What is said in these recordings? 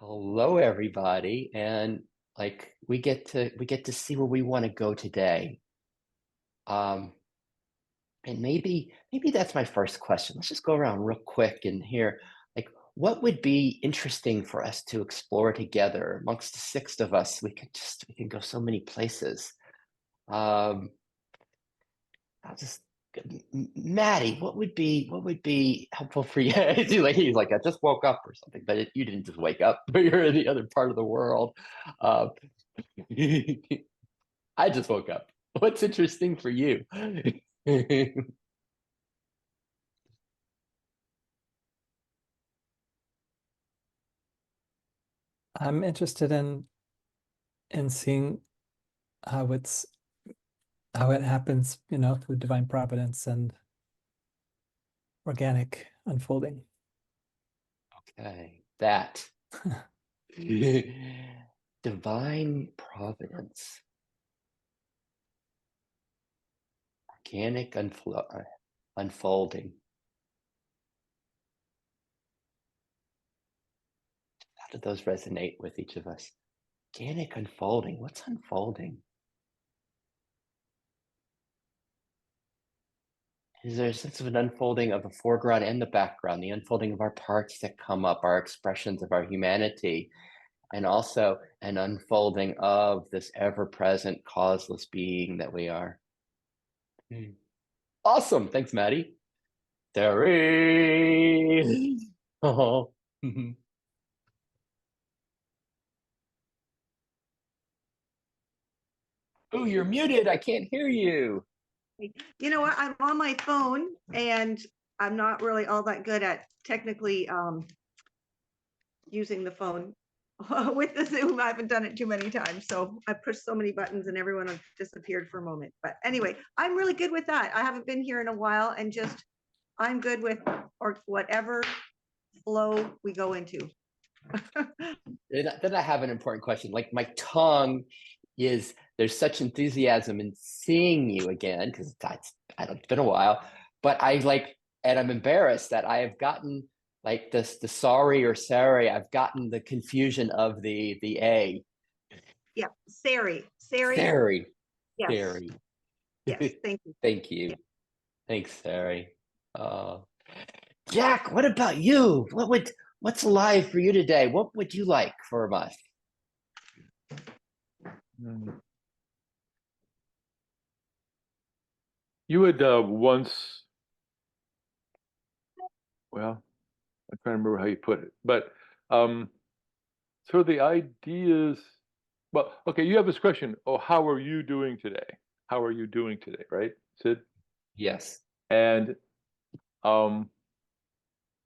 Hello, everybody, and we get to see where we want to go today. Um, and maybe that's my first question. Let's just go around real quick and hear what would be interesting for us to explore together amongst the six of us. We can go so many places. Um, I'll just Maddie, what would be helpful for you? He's like, I just woke up or something, but you didn't just wake up. You're in the other part of the world. Uh, I just woke up. What's interesting for you? I'm interested in seeing how how it happens, through divine providence and organic unfolding. Okay, that divine providence, organic unfolding. How do those resonate with each of us? Organic unfolding. What's unfolding? Is there a sense of an unfolding of the foreground and the background, the unfolding of our parts that come up, our expressions of our humanity, and also an unfolding of this ever-present causeless being that we are? Hmm. Awesome. Thanks, Maddie. Terry. Oh. Oh, you're muted. I can't hear you. You know what? I'm on my phone and I'm not really all that good at technically using the phone with the Zoom. I haven't done it too many times. So I pushed so many buttons and everyone disappeared for a moment. But anyway, I'm really good with that. I haven't been here in a while and just I'm good with or whatever flow we go into. Then I have an important question. Like my tongue is there's such enthusiasm in seeing you again because I don't it's been a while, but and I'm embarrassed that I have gotten like this the sorry or sorry. I've gotten the confusion of the A. Yeah, Sari. Sari. Sari. Yes. Sari. Yes. Thank you. Thank Yeah. you. Thanks, Sari. Uh, Jack, what about you? What's alive for you today? What would you like from us? Mm. You had once, well, I'm trying to remember how you put it, but um, sort of the ideas. Well, okay, you have this question. Oh, how are you doing today? How are you doing today, right, Sid? Yes. And um,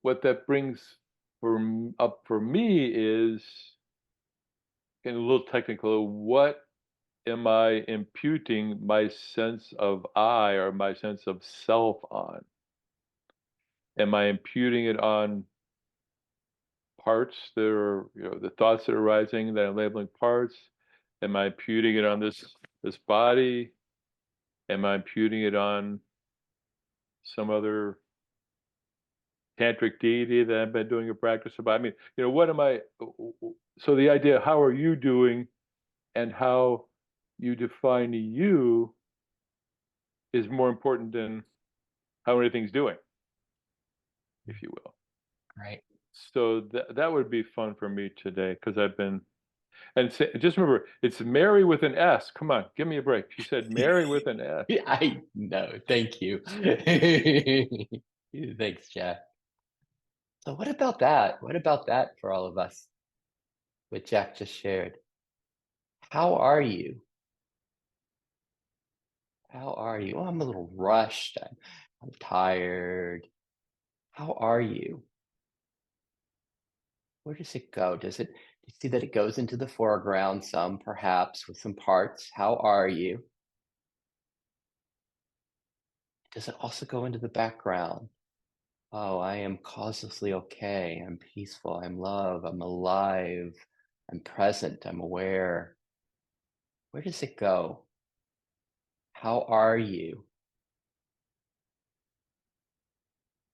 what that brings up for me is getting a little technical. What am I imputing my sense of I or my sense of self on? Am I imputing it on parts that are, the thoughts that are arising that I'm labeling parts? Am I imputing it on this body? Am I imputing it on some other tantric deity that I've been doing a practice about? I mean, what am I? So the idea, how are you doing, and how you define you is more important than how anything's doing, if you will. Right. So that would be fun for me today because I've been. And just remember, it's Mary with an S. Come on, give me a break. She said Mary with an S. I know. Thank you. Thanks, Jack. So what about that? What about that for all of us? What Jack just shared. How are you? How are you? Oh, I'm a little rushed. I'm tired. How are you? Where does it go? Do you see that it goes into the foreground some, perhaps, with some parts? How are you? Does it also go into the background? Oh, I am causelessly okay. I'm peaceful. I'm love. I'm alive. I'm present. I'm aware. Where does it go? How are you?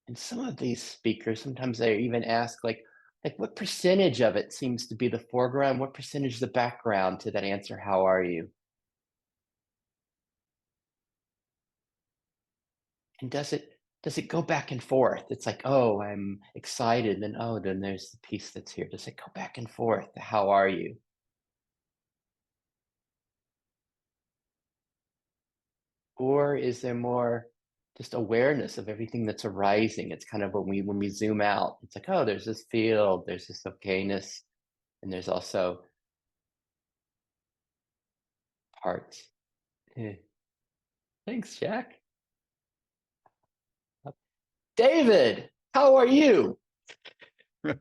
And some of these speakers, sometimes they even ask, like, like what percentage of it seems to be the foreground? What percentage is the background to that answer? How are you? And does it go back and forth? It's like, oh, I'm excited, then oh, then there's the piece that's here. Does it go back and forth? How are you? Or is there more just awareness of everything that's arising? It's kind of when we zoom out, it's like, oh, there's this field, there's this okayness, and there's also parts. Eh. Thanks, Jack. David, how are you? I'm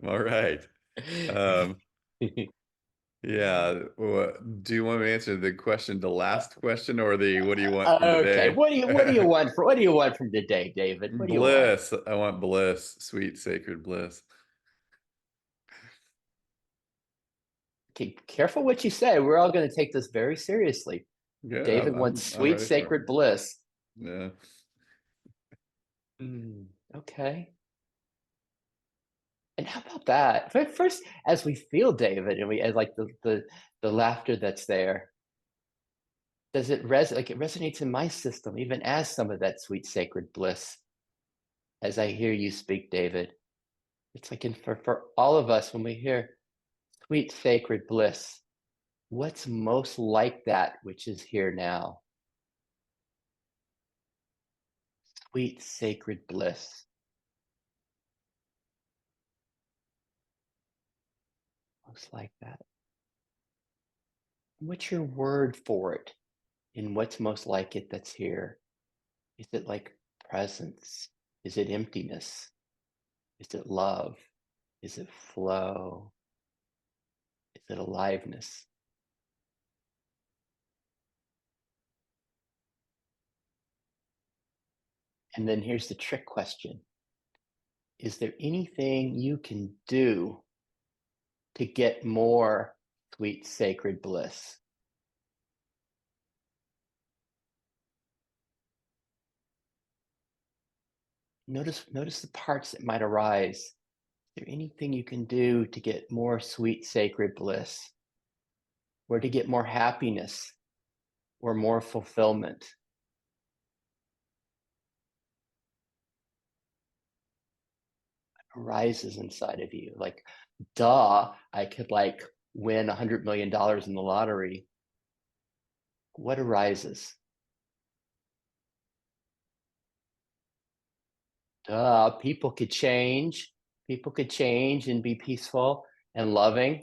all right. Yeah. Do you want me to answer the last question, or the what do you want from Okay, today? what do you want from today, David? What do you want? Bliss. I want bliss, sweet, sacred bliss. Okay, careful what you say. We're all going to take this very seriously. Yeah, David wants I'm sweet, ready for it. sacred bliss. Yeah. Okay. And how about that? First, as we feel David, and we as like the laughter that's there, does it like it resonates in my system, even as some of that sweet, sacred bliss. As I hear you speak, David, it's like for all of us when we hear sweet, sacred bliss, what's most like that which is here now? Sweet, sacred bliss. Most like that. What's your word for it? In what's most like it that's here? Is it like presence? Is it emptiness? Is it love? Is it flow? Is it aliveness? And then here's the trick question. Is there anything you can do to get more sweet, sacred bliss? Notice the parts that might arise. Is there anything you can do to get more sweet, sacred bliss? Or to get more happiness or more fulfillment? Arises inside of you. Like, duh, I could like win $100 million in the lottery. What arises? Duh, people could change. People could change and be peaceful and loving.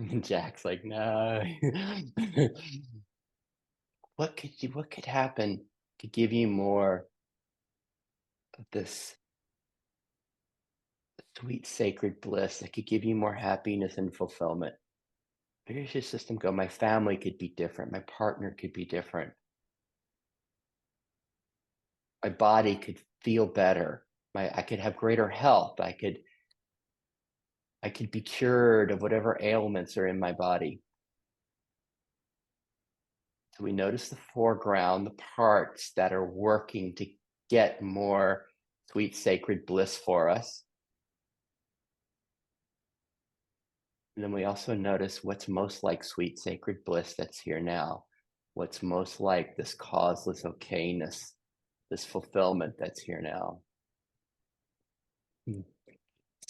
And Jack's like, no. What could happen to give you more of this sweet sacred bliss that could give you more happiness and fulfillment? Where does your system go? My family could be different. My partner could be different. My body could feel better. I could have greater health. I could be cured of whatever ailments are in my body. So we notice the foreground, the parts that are working to get more sweet, sacred bliss for us. And then we also notice what's most like sweet, sacred bliss that's here now. What's most like this causeless okayness, this fulfillment that's here now.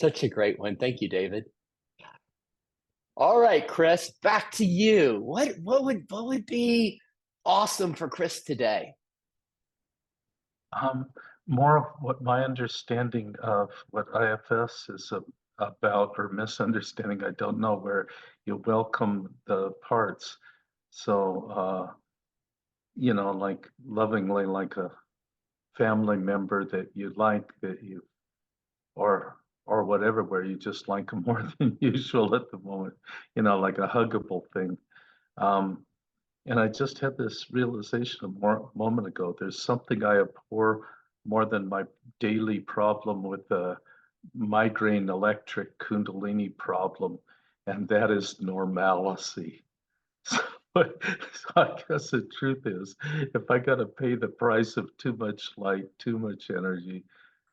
Such a great one. Thank you, David. All right, Chris, back to you. What would be awesome for Chris today? More of what my understanding of what IFS is about, or misunderstanding, I don't know, where you welcome the parts. So, like lovingly, like a family member that you like, or whatever, where you just like them more than usual at the moment, like a huggable thing. And I just had this realization a moment ago. There's something I abhor more than my daily problem with the migraine electric Kundalini problem, and that is normalcy. But so I guess the truth is, if I gotta pay the price of too much light, too much energy,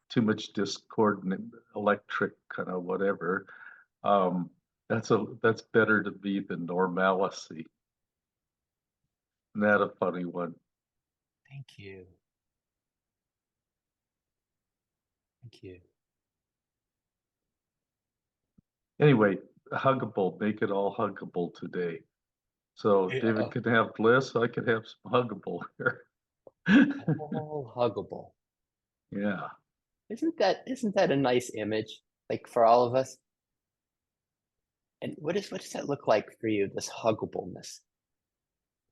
too much discordant electric kind of whatever, um, that's better to be than normalcy. Isn't that a funny one? Thank you. Thank you. Anyway, huggable, make it all huggable today. So David Yeah. can have bliss, I could have some huggable here. All huggable. Yeah. Isn't that a nice image? Like for all of us? And what does that look like for you, this huggableness?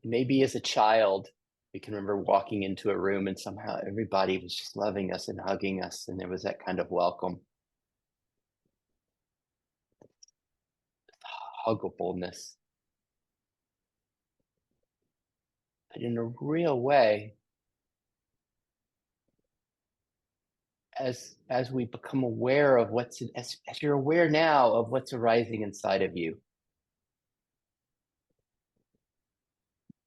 Maybe as a child, we can remember walking into a room and somehow everybody was just loving us and hugging us, and there was that kind of welcome, huggableness. But in a real way, as we become aware of as you're aware now of what's arising inside of you.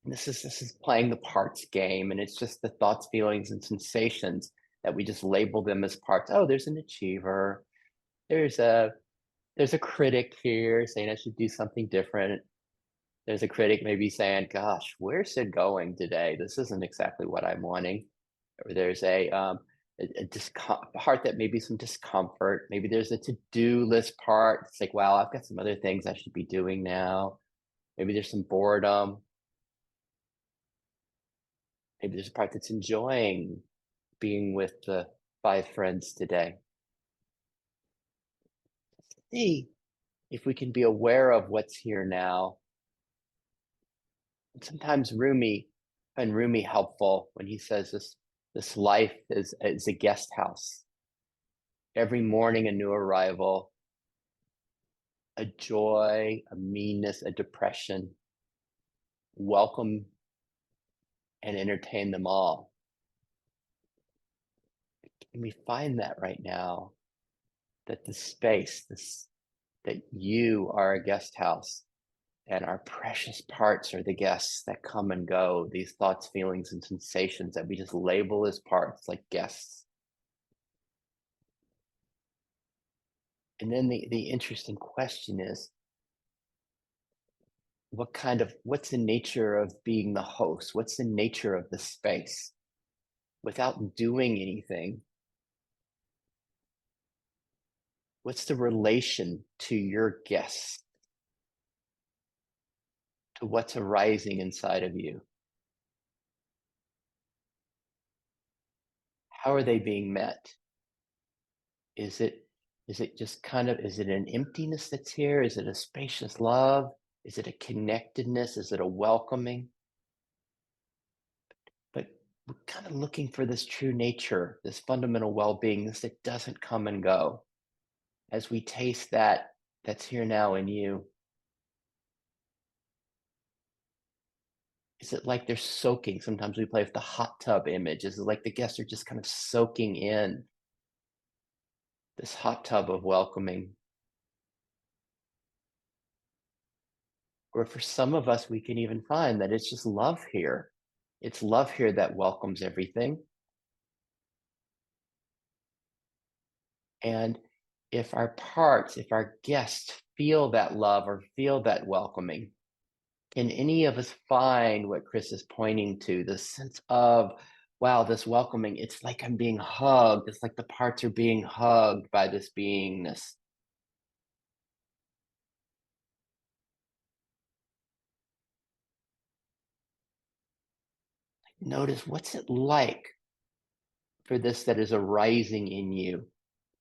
This is playing the parts game, and it's just the thoughts, feelings, and sensations that we just label them as parts. Oh, there's an achiever. There's a there's a critic here saying I should do something different. There's a critic maybe saying, "Gosh, where's it going today? This isn't exactly what I'm wanting." Or there's a part that maybe some discomfort. Maybe there's a to-do list part. It's like, wow, I've got some other things I should be doing now. Maybe there's some boredom. Maybe there's a part that's enjoying being with the 5 friends today. See if we can be aware of what's here now. And sometimes Rumi helpful when he says this life is a guest house. Every morning a new arrival, a joy, a meanness, a depression. Welcome and entertain them all. And we find that right now, that the space, that you are a guest house, and our precious parts are the guests that come and go, these thoughts, feelings, and sensations that we just label as parts, like guests. And then the interesting question is, what's the nature of being the host? What's the nature of the space? Without doing anything, what's the relation to your guests, to what's arising inside of you? How are they being met? Is it just is it an emptiness that's here? Is it a spacious love? Is it a connectedness? Is it a welcoming? But we're kind of looking for this true nature, this fundamental well-being, this that doesn't come and go. As we taste that's here now in you, is it like they're soaking? Sometimes we play with the hot tub image. Is it like the guests are just kind of soaking in this hot tub of welcoming? Or for some of us, we can even find that it's just love here. It's love here that welcomes everything. And if our guests feel that love or feel that welcoming, can any of us find what Chris is pointing to, the sense of, wow, this welcoming, it's like I'm being hugged. It's like the parts are being hugged by this beingness. Notice, what's it like for this that is arising in you,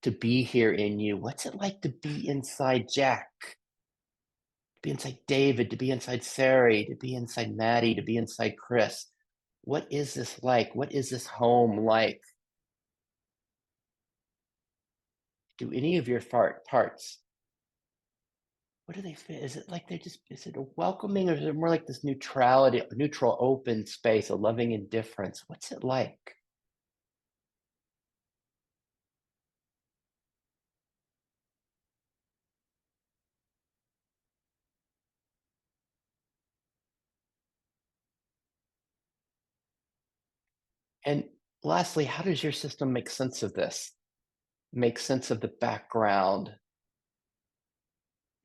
to be here in you? What's it like to be inside Jack, to be inside David, to be inside Sari, to be inside Maddie, to be inside Chris? What is this like? What is this home like? Do any of your parts, what do they feel? Is it like is it a welcoming, or is it more like this neutrality, neutral, open space, a loving indifference? What's it like? And lastly, how does your system make sense of this? Make sense of the background,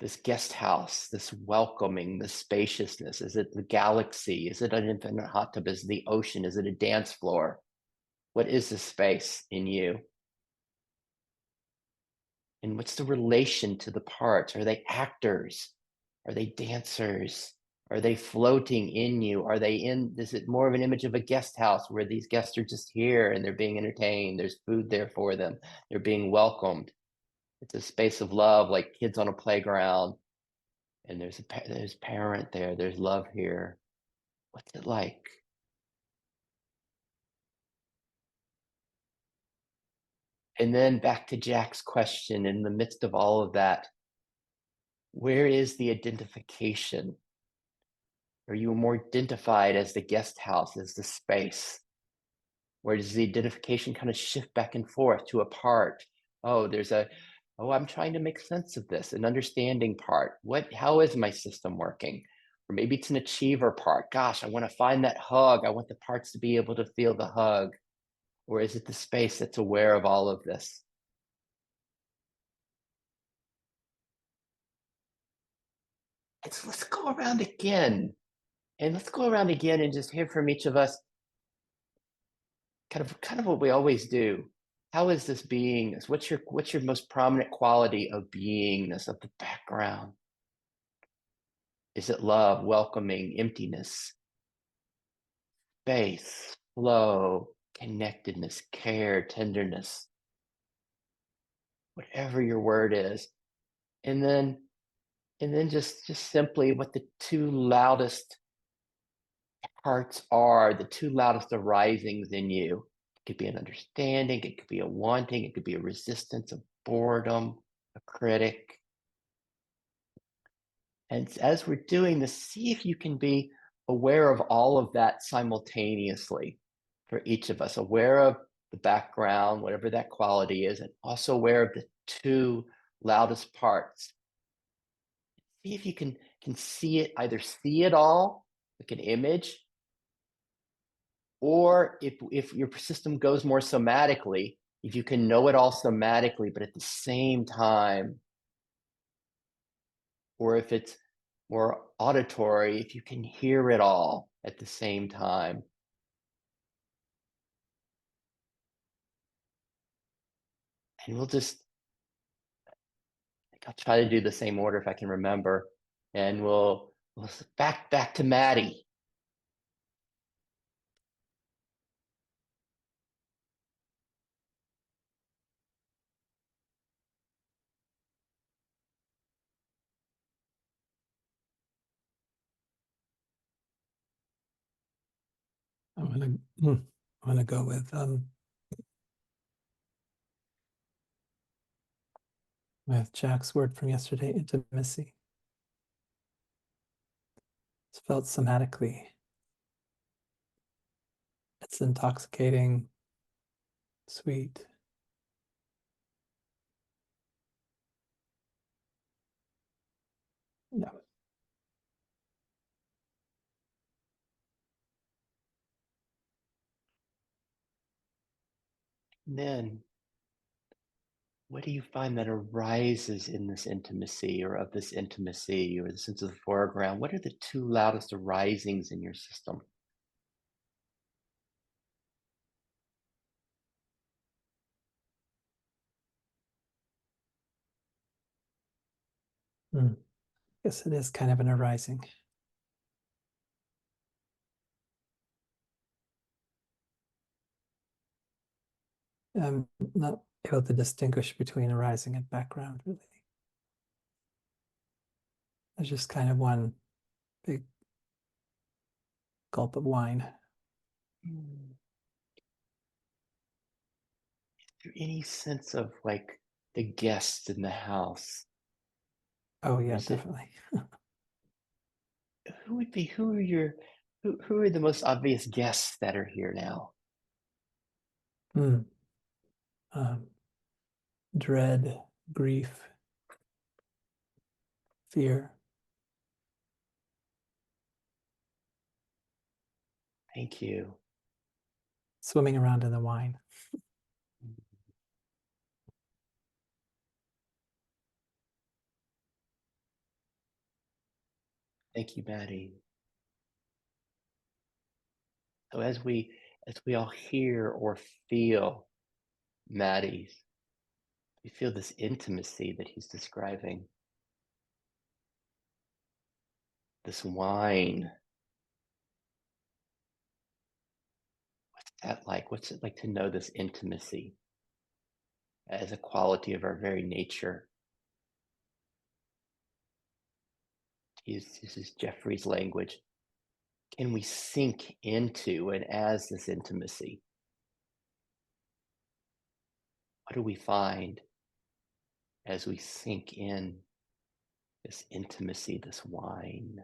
this guest house, this welcoming, this spaciousness? Is it the galaxy? Is it an infinite hot tub? Is it the ocean? Is it a dance floor? What is this space in you? And what's the relation to the parts? Are they actors? Are they dancers? Are they floating in you? Are they in, is it more of an image of a guest house where these guests are just here and they're being entertained? There's food there for them. They're being welcomed. It's a space of love, like kids on a playground. And there's parent there. There's love here. What's it like? And then back to Jack's question, in the midst of all of that, where is the identification? Are you more identified as the guest house, as the space? Where does the identification kind of shift back and forth to a part? Oh, I'm trying to make sense of this, an understanding part. How is my system working? Or maybe it's an achiever part. Gosh, I want to find that hug. I want the parts to be able to feel the hug. Or is it the space that's aware of all of this? Let's go around again. And let's go around again and just hear from each of us kind of what we always do. How is this beingness? What's your most prominent quality of beingness, of the background? Is it love, welcoming, emptiness, space, flow, connectedness, care, tenderness, whatever your word is? And then just simply what the two loudest parts are, the two loudest arisings in you. It could be an understanding, it could be a wanting, it could be a resistance, a boredom, a critic. And as we're doing this, see if you can be aware of all of that simultaneously for each of us, aware of the background, whatever that quality is, and also aware of the two loudest parts. See if you can see it, either see it all, like an image, or if your system goes more somatically, if you can know it all somatically, but at the same time, or if it's more auditory, if you can hear it all at the same time. And I'll try to do the same order if I can remember. And we'll back to Maddie. I want to go with Jack's word from yesterday, intimacy. It's felt somatically. It's intoxicating, sweet. Yeah. And then, what do you find that arises in this intimacy, or of this intimacy, or the sense of the foreground? What are the two loudest arisings in your system? I guess it is kind of an arising. I'm not able to distinguish between arising and background, really. There's just kind of one big gulp of wine. Is there any sense of like the guests in the house? Oh yeah, Is it, definitely. who are the most obvious guests that are here now? Dread, grief, fear. Thank you. swimming around in the wine. Thank you, Maddie. So as we all hear or feel Maddie's, we feel this intimacy that he's describing. This wine. What's that like? What's it like to know this intimacy as a quality of our very nature? This is Jeffrey's language. Can we sink into and as this intimacy? What do we find as we sink in this intimacy, this wine?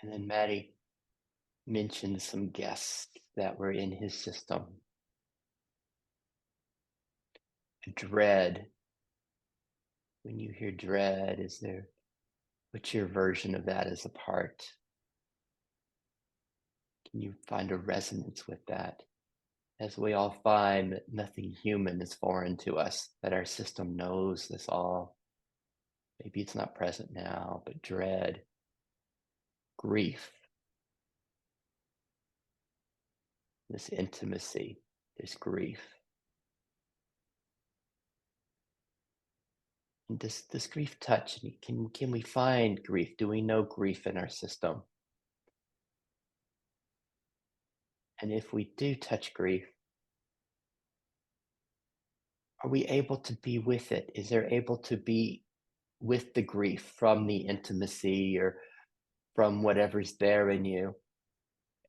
And then Maddie mentioned some guests that were in his system. Dread. When you hear dread, what's your version of that as a part? Can you find a resonance with that? As we all find that nothing human is foreign to us, that our system knows this all. Maybe it's not present now, but dread, grief, this intimacy, this grief. And does grief touch? Can we find grief? Do we know grief in our system? And if we do touch grief, are we able to be with it? Is there able to be with the grief from the intimacy or from whatever's there in you?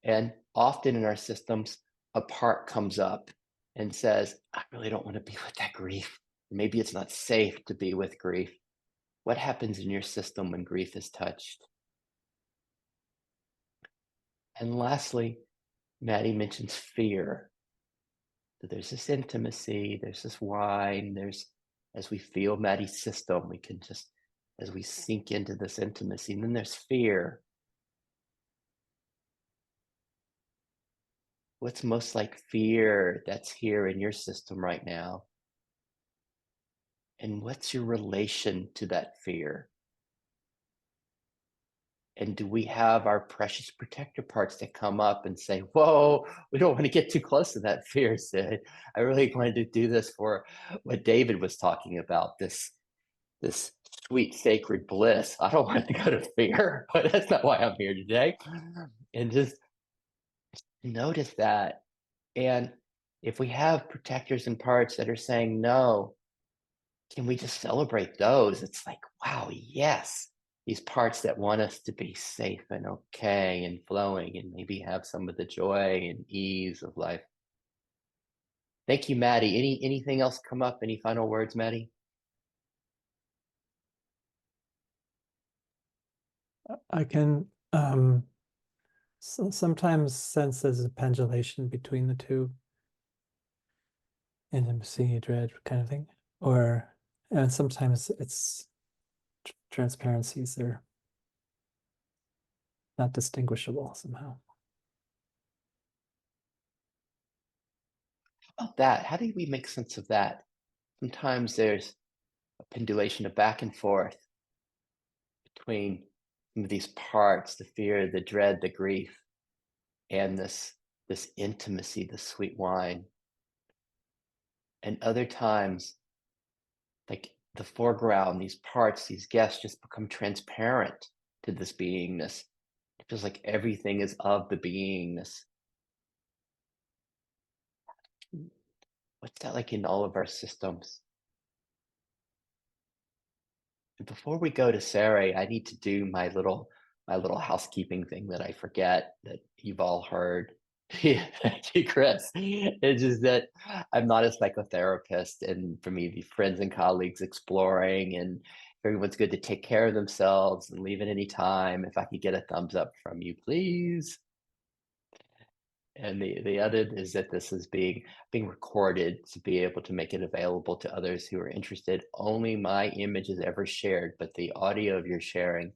And often in our systems, a part comes up and says, I really don't want to be with that grief. Maybe it's not safe to be with grief. What happens in your system when grief is touched? And lastly, Maddie mentions fear. So there's this intimacy, there's this wine, as we feel Maddie's system, we can just, as we sink into this intimacy, and then there's fear. What's most like fear that's here in your system right now? And what's your relation to that fear? And do we have our precious protector parts that come up and say, whoa, we don't want to get too close to that fear, Sid. I really wanted to do this for what David was talking about, this sweet, sacred bliss. I don't want to go to fear, but that's not why I'm here today. And just notice that. And if we have protectors and parts that are saying no, can we just celebrate those? It's like, wow, yes. These parts that want us to be safe and okay and flowing and maybe have some of the joy and ease of life. Thank you, Maddie. Anything else come up? Any final words, Maddie? I can sometimes sense there's a pendulation between the two. Intimacy, dread kind of thing. And sometimes it's transparencies, they're not distinguishable somehow. How about that? How do we make sense of that? Sometimes there's a pendulation of back and forth between some of these parts, the fear, the dread, the grief, and this intimacy, the sweet wine. And other times, like the foreground, these parts, these guests just become transparent to this beingness. It feels like everything is of the beingness. What's that like in all of our systems? And before we go to Sarah, I need to do my little housekeeping thing that I forget that you've all heard. Thank you, Chris. It's just that I'm not a psychotherapist, and for me, the friends and colleagues exploring, and everyone's good to take care of themselves and leave at any time. If I could get a thumbs up from you, please. And the other is that this is being recorded to be able to make it available to others who are interested. Only my image is ever shared, but the audio of your sharing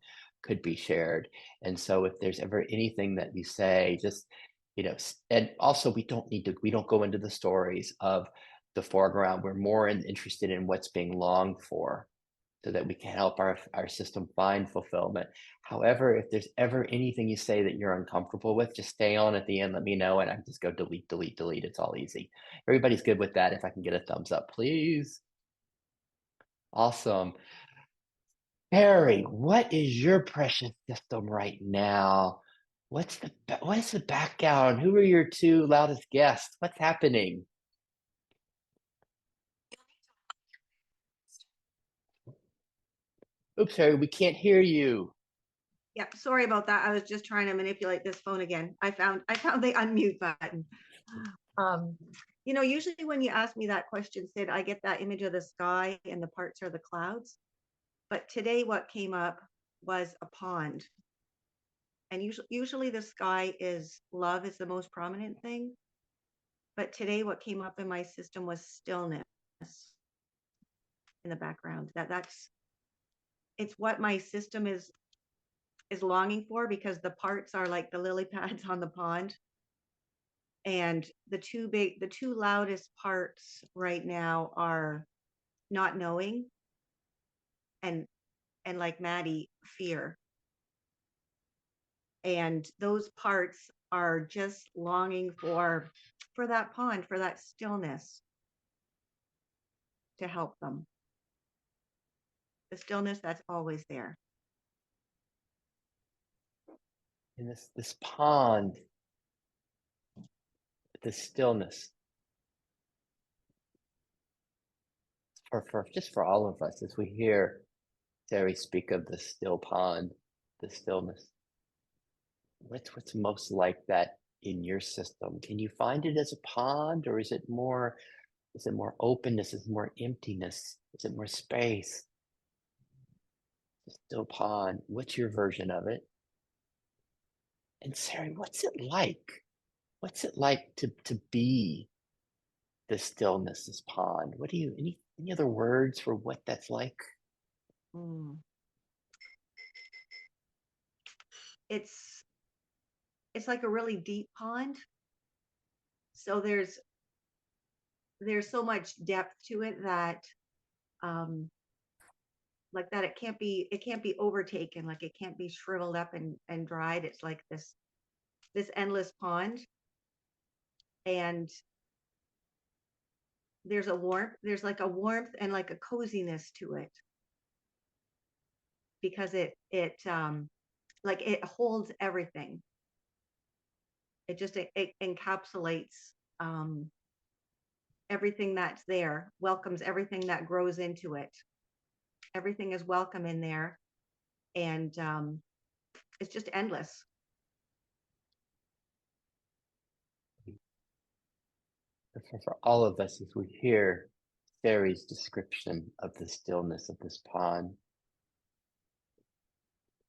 could be shared. And so if there's ever anything that you say, just, and also we don't go into the stories of the foreground. We're more interested in what's being longed for so that we can help our system find fulfillment. However, if there's ever anything you say that you're uncomfortable with, just stay on at the end, let me know, and I just go delete, delete, delete. It's all easy. Everybody's good with that. If I can get a thumbs up, please. Awesome. Harry, what is your precious system right now? What's the background? Who are your two loudest guests? What's happening? Oops, Harry, we can't hear you. Yeah, sorry about that. I was just trying to manipulate this phone again. I found the unmute button. Usually when you ask me that question, Sid, I get that image of the sky and the parts are the clouds. But today what came up was a pond. And usually the sky is love is the most prominent thing. But today what came up in my system was stillness in the background. It's what my system is longing for, because the parts are like the lily pads on the pond. And the two loudest parts right now are not knowing and like Maddie, fear. And those parts are just longing for that pond, for that stillness to help them. The stillness that's always there. In this pond, the stillness. For all of us, as we hear Terry speak of the still pond, the stillness. What's most like that in your system? Can you find it as a pond, or is it more openness? Is it more emptiness? Is it more space? The still pond. What's your version of it? And Sari, what's it like? What's it like to be the stillness, this pond? What do you any other words for what that's like? It's like a really deep pond. So there's so much depth to it that like that it can't be overtaken, like it can't be shriveled up and dried. It's like this endless pond. And there's like a warmth and like a coziness to it, because it like it holds everything. It just it encapsulates everything that's there, welcomes everything that grows into it. Everything is welcome in there, and it's just endless. For all of us, as we hear Sari's description of the stillness of this pond,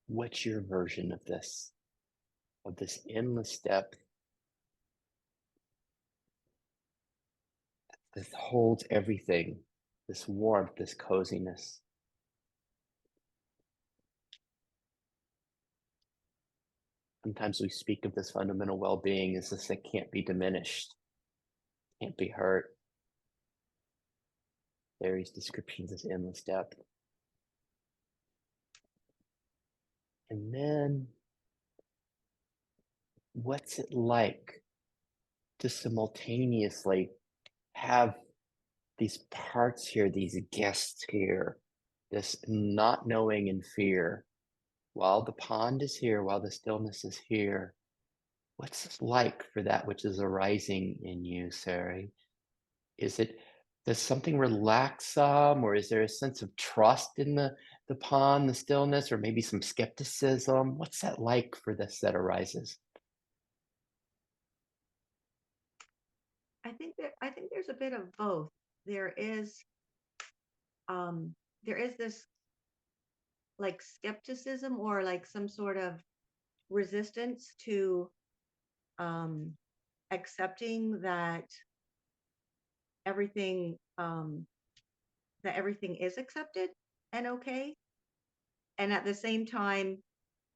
what's your version of this endless depth that holds everything, this warmth, this coziness? Sometimes we speak of this fundamental well-being as this that can't be diminished, can't be hurt. Sari's description of this endless depth. And then, what's it like to simultaneously have these parts here, these guests here, this not knowing and fear, while the pond is here, while the stillness is here? What's this like for that which is arising in you, Sari? Does something relax some, or is there a sense of trust in the pond, the stillness, or maybe some skepticism? What's that like for this that arises? I think there's a bit of both. There is this like skepticism, or like some sort of resistance to accepting that everything is accepted and okay. And at the same time,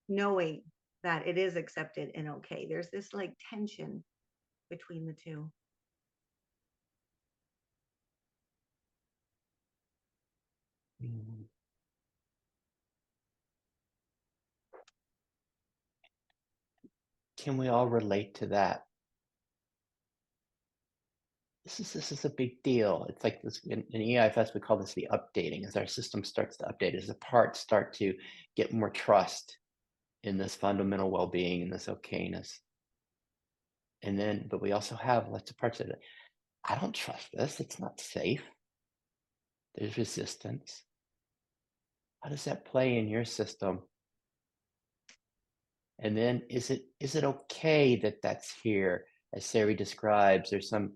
knowing that it is accepted and okay. There's this like tension between the two. Mm. Can we all relate to that? This is a big deal. It's like this in EIFS, we call this the updating. As our system starts to update, as the parts start to get more trust in this fundamental well-being and this okayness. And then, but we also have lots of parts of it. I don't trust this. It's not safe. There's resistance. How does that play in your system? And then is it okay that that's here? As Sari describes, there's some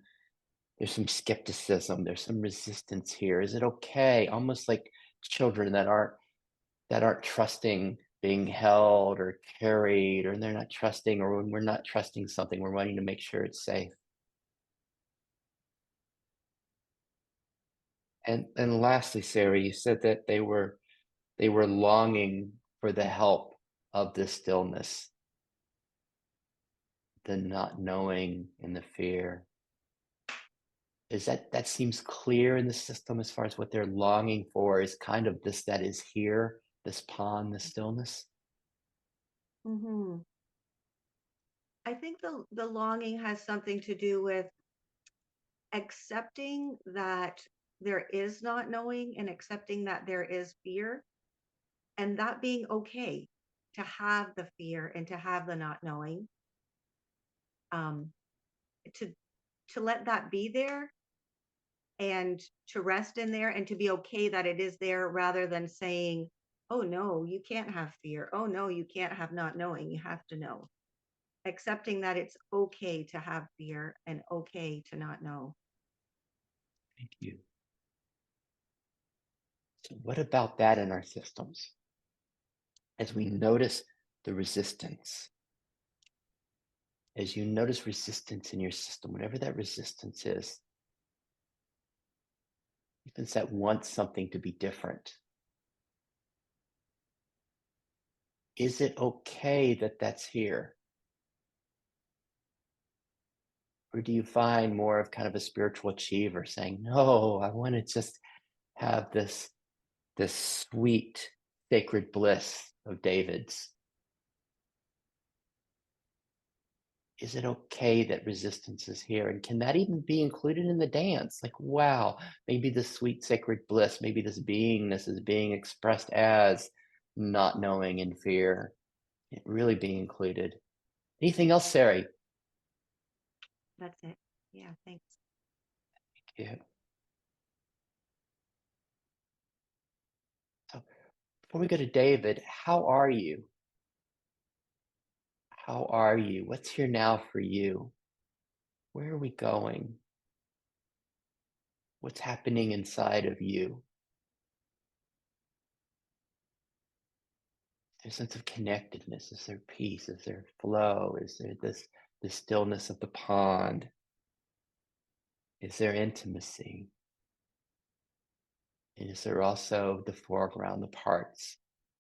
skepticism, there's some resistance here. Is it okay? Almost like children that aren't trusting being held or carried, or they're not trusting, or when we're not trusting something, we're wanting to make sure it's safe. And lastly, Sari, you said that they were longing for the help of the stillness, the not knowing and the fear. Is that seems clear in the system as far as what they're longing for is kind of this that is here, this pond, the stillness? Mm-hmm. I think the longing has something to do with accepting that there is not knowing and accepting that there is fear, and that being okay to have the fear and to have the not knowing, um, to let that be there and to rest in there and to be okay that it is there, rather than saying, oh no, you can't have fear, oh no, you can't have not knowing, you have to know. Accepting that it's okay to have fear and okay to not know. Thank you. So what about that in our systems? As we notice the resistance, as you notice resistance in your system, whatever that resistance is, even that wants something to be different, is it okay that that's here? Or do you find more of kind of a spiritual achiever saying, no, I want to just have this sweet, sacred bliss of David's? Is it okay that resistance is here? And can that even be included in the dance? Like, wow, maybe this sweet, sacred bliss, maybe this beingness is being expressed as not knowing and fear, it really being included. Anything else, Sari? That's it. Yeah, thanks. Yeah. So before we go to David, how are you? How are you? What's here now for you? Where are we going? What's happening inside of you? Is there a sense of connectedness? Is there peace? Is there flow? Is there this stillness of the pond? Is there intimacy? And is there also the foreground, the parts?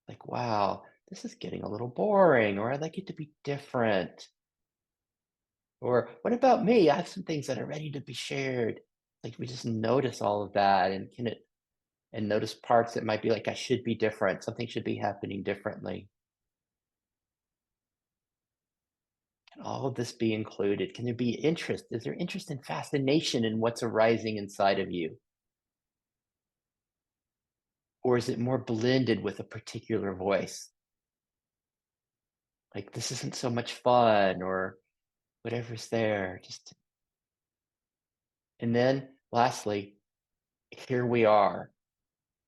Like, wow, this is getting a little boring, or I'd like it to be different. Or what about me? I have some things that are ready to be shared. Like we just notice all of that and and notice parts that might be like, I should be different. Something should be happening differently. Can all of this be included? Can there be interest? Is there interest and fascination in what's arising inside of you? Or is it more blended with a particular voice? Like this isn't so much fun, or whatever's there. And then lastly, here we are.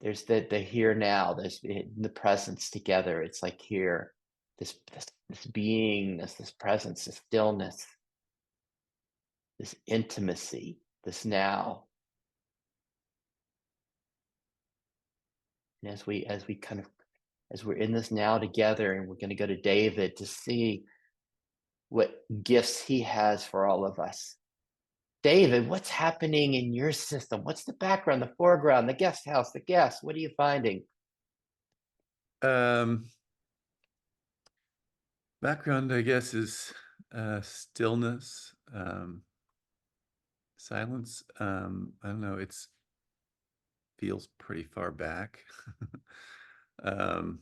There's the here now, there's the presence together. It's like here, this beingness, this presence, this stillness, this intimacy, this now. And as we're in this now together, and we're going to go to David to see what gifts he has for all of us. David, what's happening in your system? What's the background, the foreground, the guest house, the guests? What are you finding? Background, I guess, is stillness, silence. I don't know, it's feels pretty far back. um,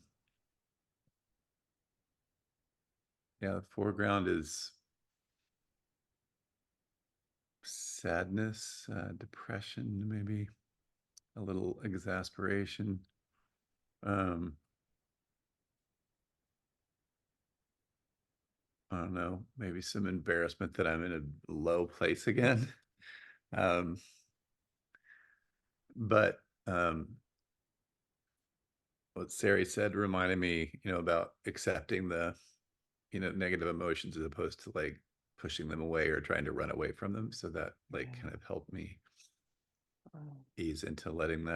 yeah, the foreground is sadness, depression, maybe a little exasperation. I don't know, maybe some embarrassment that I'm in a low place again. um, but what Sari said reminded me, about accepting the, negative emotions as opposed to like pushing them away or trying to run away from them. So that like Yeah. kind of helped me Oh, ease into letting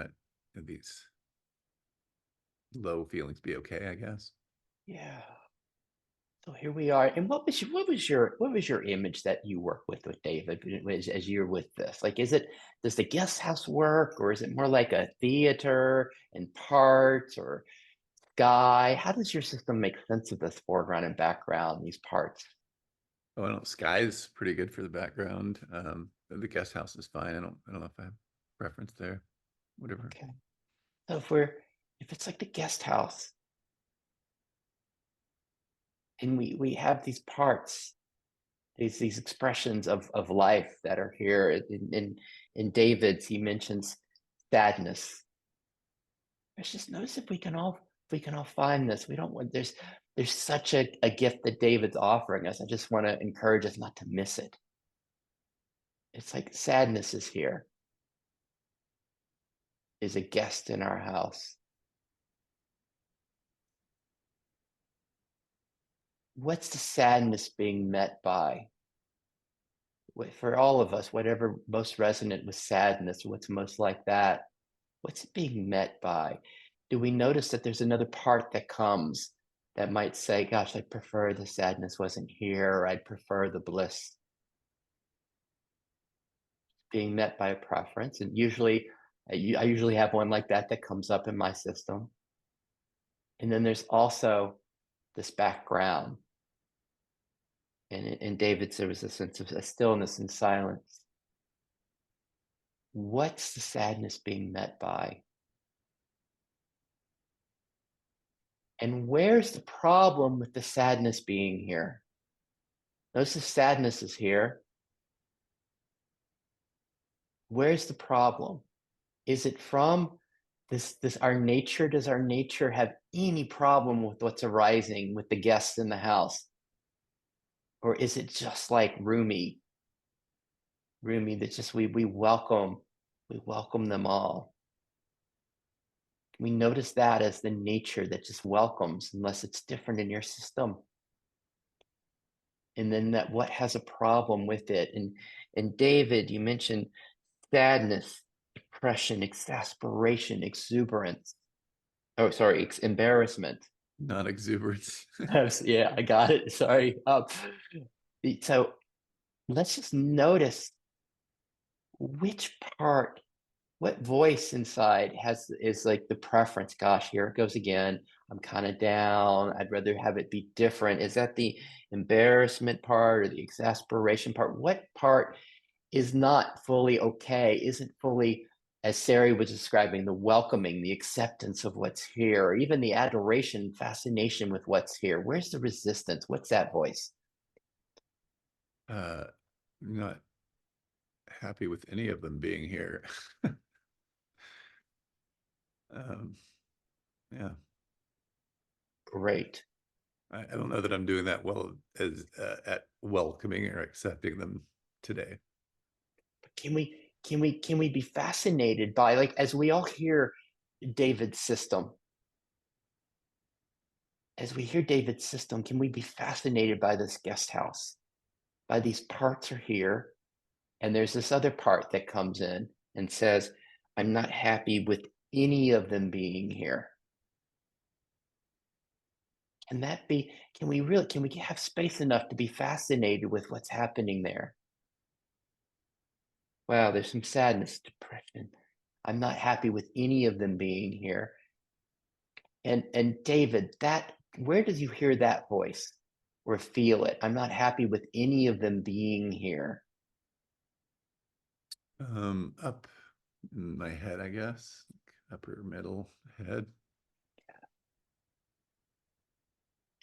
these low feelings be okay, I guess. yeah. So here we are. And what was your image that you work with David as you're with this? Like, does the guest house work, or is it more like a theater and parts or sky? How does your system make sense of this foreground and background, these parts? Oh, I don't. Sky is pretty good for the background. The guest house is fine. I don't know if I have preference there. Whatever. Okay. So if it's like the guest house and we have these parts, these expressions of life that are here in David's, he mentions sadness. Let's just notice if we can all find this. We don't want there's such a gift that David's offering us. I just want to encourage us not to miss it. It's like sadness is here, is a guest in our house. What's the sadness being met by? For all of us, whatever most resonant with sadness, what's most like that? What's it being met by? Do we notice that there's another part that comes that might say, gosh, I prefer the sadness wasn't here, or I'd prefer the bliss? Being met by a preference. And usually, I usually have one like that comes up in my system. And then there's also this background. And in David's, there was a sense of a stillness and silence. What's the sadness being met by? And where's the problem with the sadness being here? Notice the sadness is here. Where's the problem? Is it from this our nature? Does our nature have any problem with what's arising with the guests in the house? Or is it just like Rumi that just we welcome them all? We notice that as the nature that just welcomes, unless it's different in your system. And then that what has a problem with it. And David, you mentioned sadness, depression, exasperation, exuberance. Oh, sorry, embarrassment. Not exuberance. Yeah, I got it. Sorry. So let's just notice which part, what voice inside is like the preference. Gosh, here it goes again. I'm kind of down. I'd rather have it be different. Is that the embarrassment part or the exasperation part? What part is not fully okay, isn't fully, as Sari was describing, the welcoming, the acceptance of what's here, or even the adoration, fascination with what's here? Where's the resistance? What's that voice? Not happy with any of them being here. um, yeah. Great. I don't know that I'm doing that well as at welcoming or accepting them today. Can we be fascinated by, like, as we all hear David's system, can we be fascinated by this guest house? By these parts are here, and there's this other part that comes in and says, I'm not happy with any of them being here. Can that be, can we have space enough to be fascinated with what's happening there? Wow, there's some sadness, depression. I'm not happy with any of them being here. And David, where did you hear that voice? or feel it. I'm not happy with any of them being here. Up in my head, I guess, upper middle head.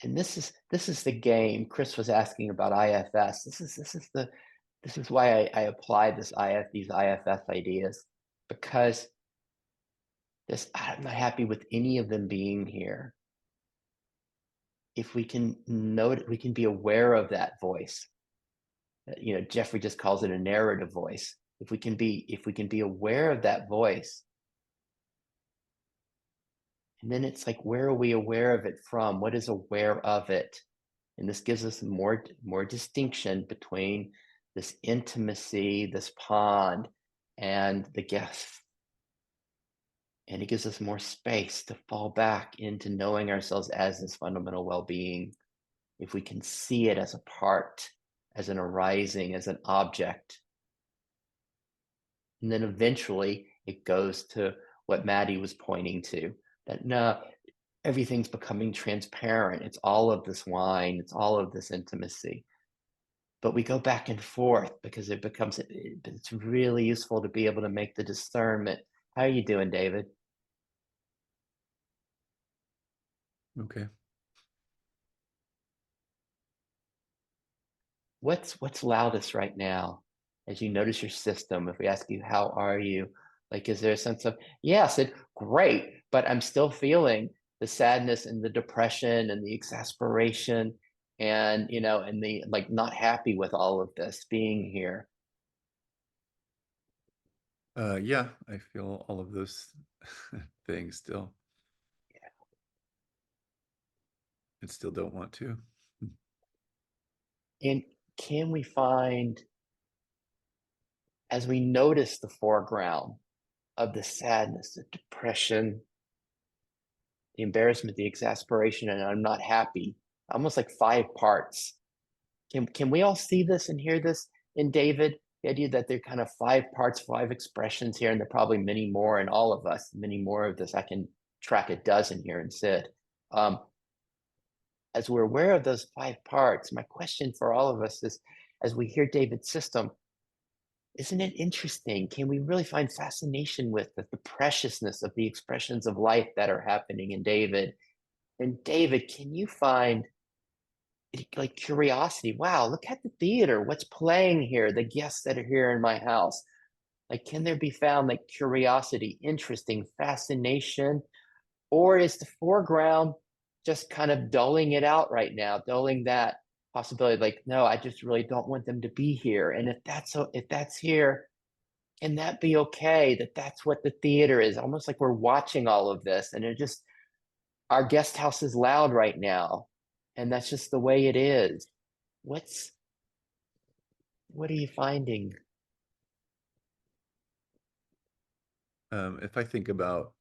And this is the game. Chris was asking about IFS. This is why I apply these IFS ideas, because I'm not happy with any of them being here. If we can note, we can be aware of that voice. You know, Jeffrey just calls it a narrative voice. If we can be aware of that voice, and then it's like, where are we aware of it from? What is aware of it? And this gives us more distinction between this intimacy, this pond, and the guest. And it gives us more space to fall back into knowing ourselves as this fundamental well-being. If we can see it as a part, as an arising, as an object. And then eventually it goes to what Maddie was pointing to, that no, everything's becoming transparent. It's all of this wine, it's all of this intimacy. But we go back and forth because it's really useful to be able to make the discernment. How are you doing, David? Okay. What's loudest right now as you notice your system? If we ask you, how are you? Like, is there a sense of, yeah, I said, great, but I'm still feeling the sadness and the depression and the exasperation and, you know, and the like not happy with all of this being here. Yeah, I feel all of those things still. Yeah. And still don't want to. And can we find, as we notice the foreground of the sadness, the depression, the embarrassment, the exasperation, and I'm not happy, almost like 5 parts. Can we all see this and hear this in David? The idea that there are kind of 5 parts, 5 expressions here, and there are probably many more in all of us, many more of this. I can track a dozen here in Sid. As we're aware of those 5 parts, my question for all of us is, as we hear David's system, isn't it interesting? Can we really find fascination with the preciousness of the expressions of life that are happening in David? And David, can you find like curiosity? Wow, look at the theater. What's playing here? The guests that are here in my house. Like, can there be found like curiosity, interesting, fascination? Or is the foreground just kind of dulling it out right now, dulling that possibility? Like, no, I just really don't want them to be here. And if that's here, can that be okay? That's what the theater is. Almost like we're watching all of this, and it just, our guest house is loud right now, and that's just the way it is. What are you finding? If I think about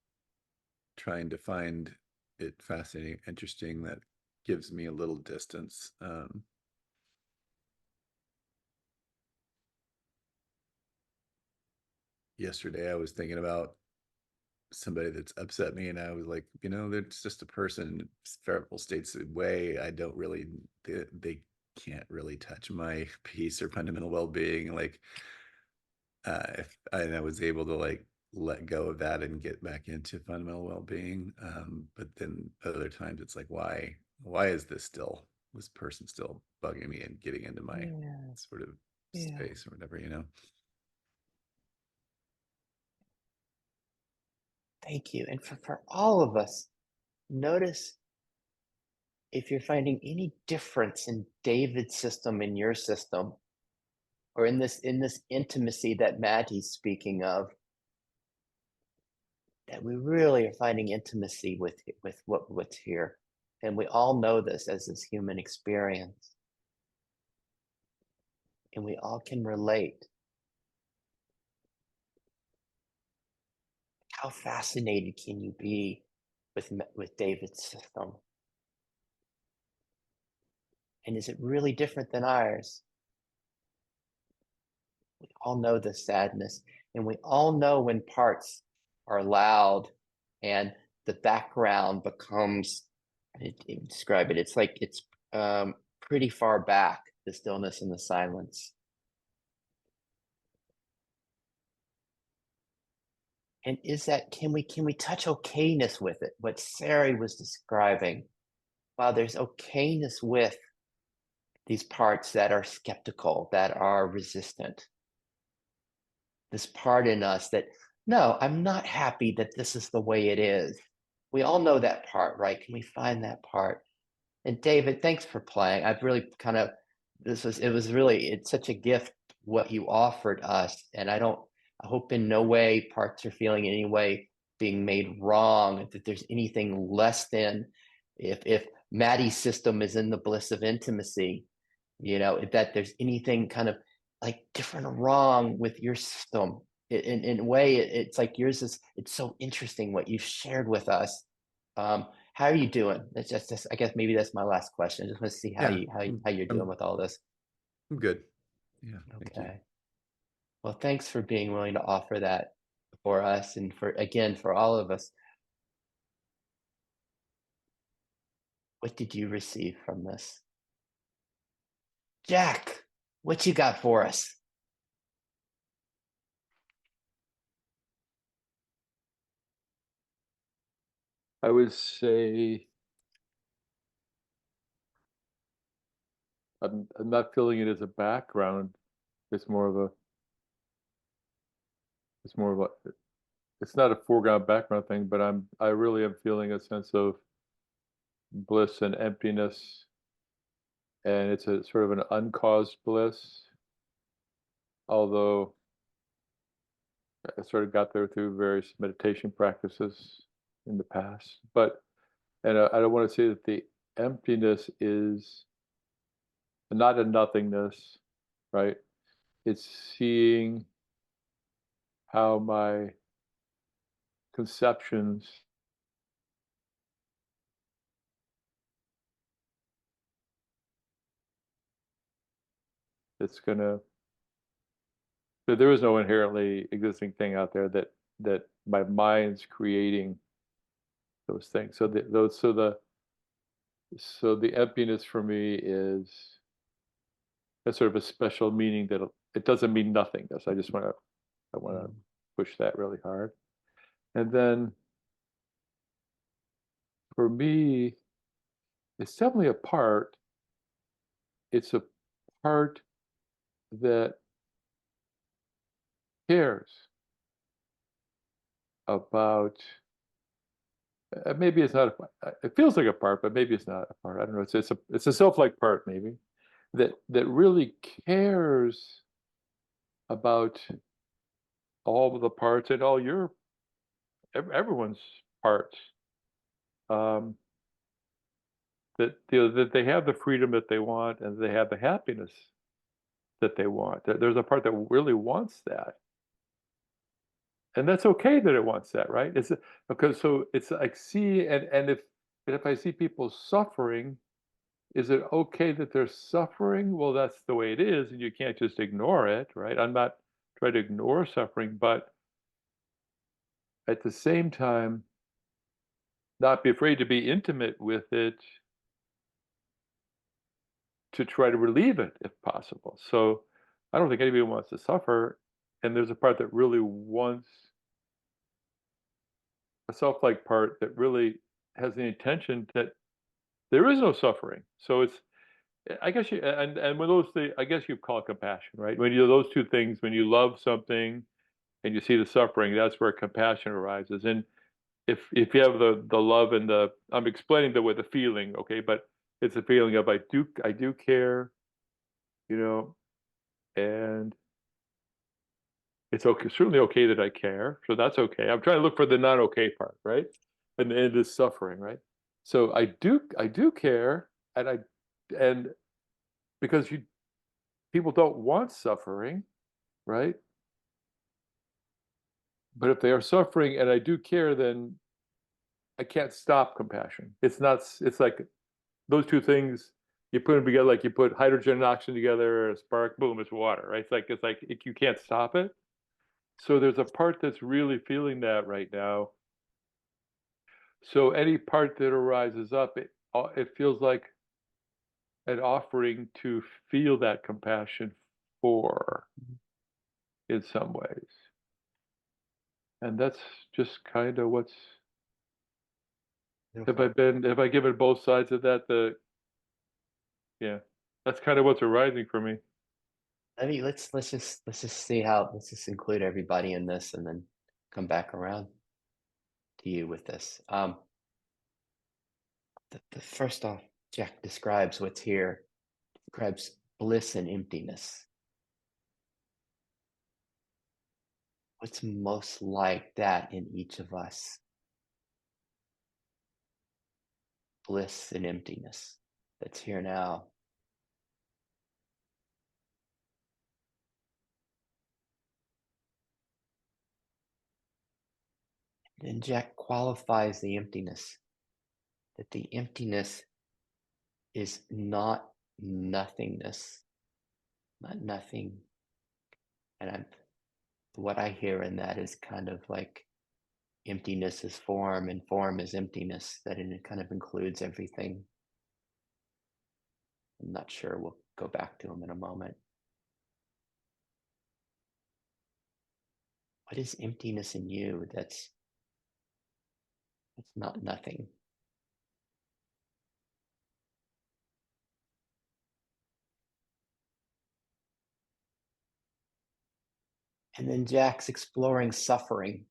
trying to find it fascinating, interesting, that gives me a little distance. Yesterday, I was thinking about somebody that's upset me, and I was like, you know, it's just a person, several states away. I don't really, they can't really touch my peace or fundamental well-being. Like, if I was able to like let go of that and get back into fundamental well-being, but then other times it's like, why is this person still bugging me and getting into my sort of space or whatever, you know? Thank you. And for all of us, notice if you're finding any difference in David's system, in your system, or in this intimacy that Mattie's speaking of, that we really are finding intimacy with what's here. And we all know this as this human experience. And we all can relate. How fascinated can you be with David's system? And is it really different than ours? We all know the sadness, and we all know when parts are loud and the background becomes, describe it, it's like it's pretty far back, the stillness and the silence. And can we touch okayness with it? What Sari was describing. Wow, there's okayness with these parts that are skeptical, that are resistant. This part in us that, no, I'm not happy that this is the way it is. We all know that part, right? Can we find that part? And David, thanks for playing. I've really kind of, it's such a gift what you offered us. And I hope in no way parts are feeling in any way being made wrong, that there's anything less than, if Maddie's system is in the bliss of intimacy, that there's anything kind of like different or wrong with your system. In a way, it's like yours is, it's so interesting what you've shared with us. How are you doing? That's just I guess maybe that's my last question. I just want to see how you're doing with all this. I'm good. Yeah. Thank you. Okay. Well, thanks for being willing to offer that for us and for all of us. What did you receive from this? Jack, what you got for us? I would say I'm not feeling it as a background. It's more of a it's not a foreground background thing, but I really am feeling a sense of bliss and emptiness, and it's a sort of an uncaused bliss. Although I sort of got there through various meditation practices in the past, and I don't want to say that the emptiness is not a nothingness, right? It's seeing how my conceptions it's gonna there is no inherently existing thing out there that my mind's creating those things. So the emptiness for me is a sort of a special meaning that it doesn't mean nothingness. I want to push that really hard. And then for me, it's definitely a part. It's a part that cares about. Maybe it's not. It feels like a part, but maybe it's not a part. I don't know. It's a self-like part, maybe that really cares about all of the parts and all everyone's parts. That they have the freedom that they want and they have the happiness that they want. There's a part that really wants that. And that's okay that it wants that, right? It's because so it's like and if I see people suffering, is it okay that they're suffering? Well, that's the way it is, and you can't just ignore it, right? I'm not trying to ignore suffering, but at the same time, not be afraid to be intimate with it to try to relieve it if possible. So I don't think anybody wants to suffer. And there's a part that really wants a self-like part that really has the intention that there is no suffering. So it's, I guess and when those things, I guess you call it compassion, right? When you those two things, when you love something and you see the suffering, that's where compassion arises. And if you have the love and I'm explaining with the feeling, okay, but it's a feeling of I do care, and it's okay, certainly okay that I care, so that's okay. I'm trying to look for the not okay part, right? And it is suffering, right? So I do care, and because people don't want suffering, right? But if they are suffering and I do care, then I can't stop compassion. It's like those two things, you put them together like you put hydrogen and oxygen together, a spark, boom, it's water, right? It's like you can't stop it. So there's a part that's really feeling that right now. So any part that arises up, it feels like an offering to feel that compassion for in some ways. And that's just kind of what's, have I given both sides of that yeah, that's kind of what's arising for me. I mean, let's just see how, let's just include everybody in this and then come back around to you with this. The first off, Jack describes what's here, describes bliss and emptiness. What's most like that in each of us? Bliss and emptiness that's here now. And Jack qualifies the emptiness, that the emptiness is not nothingness, not nothing. And what I hear in that is kind of like emptiness is form and form is emptiness, that it kind of includes everything. I'm not sure. We'll go back to him in a moment. What is emptiness in you that's not nothing? And then Jack's exploring suffering.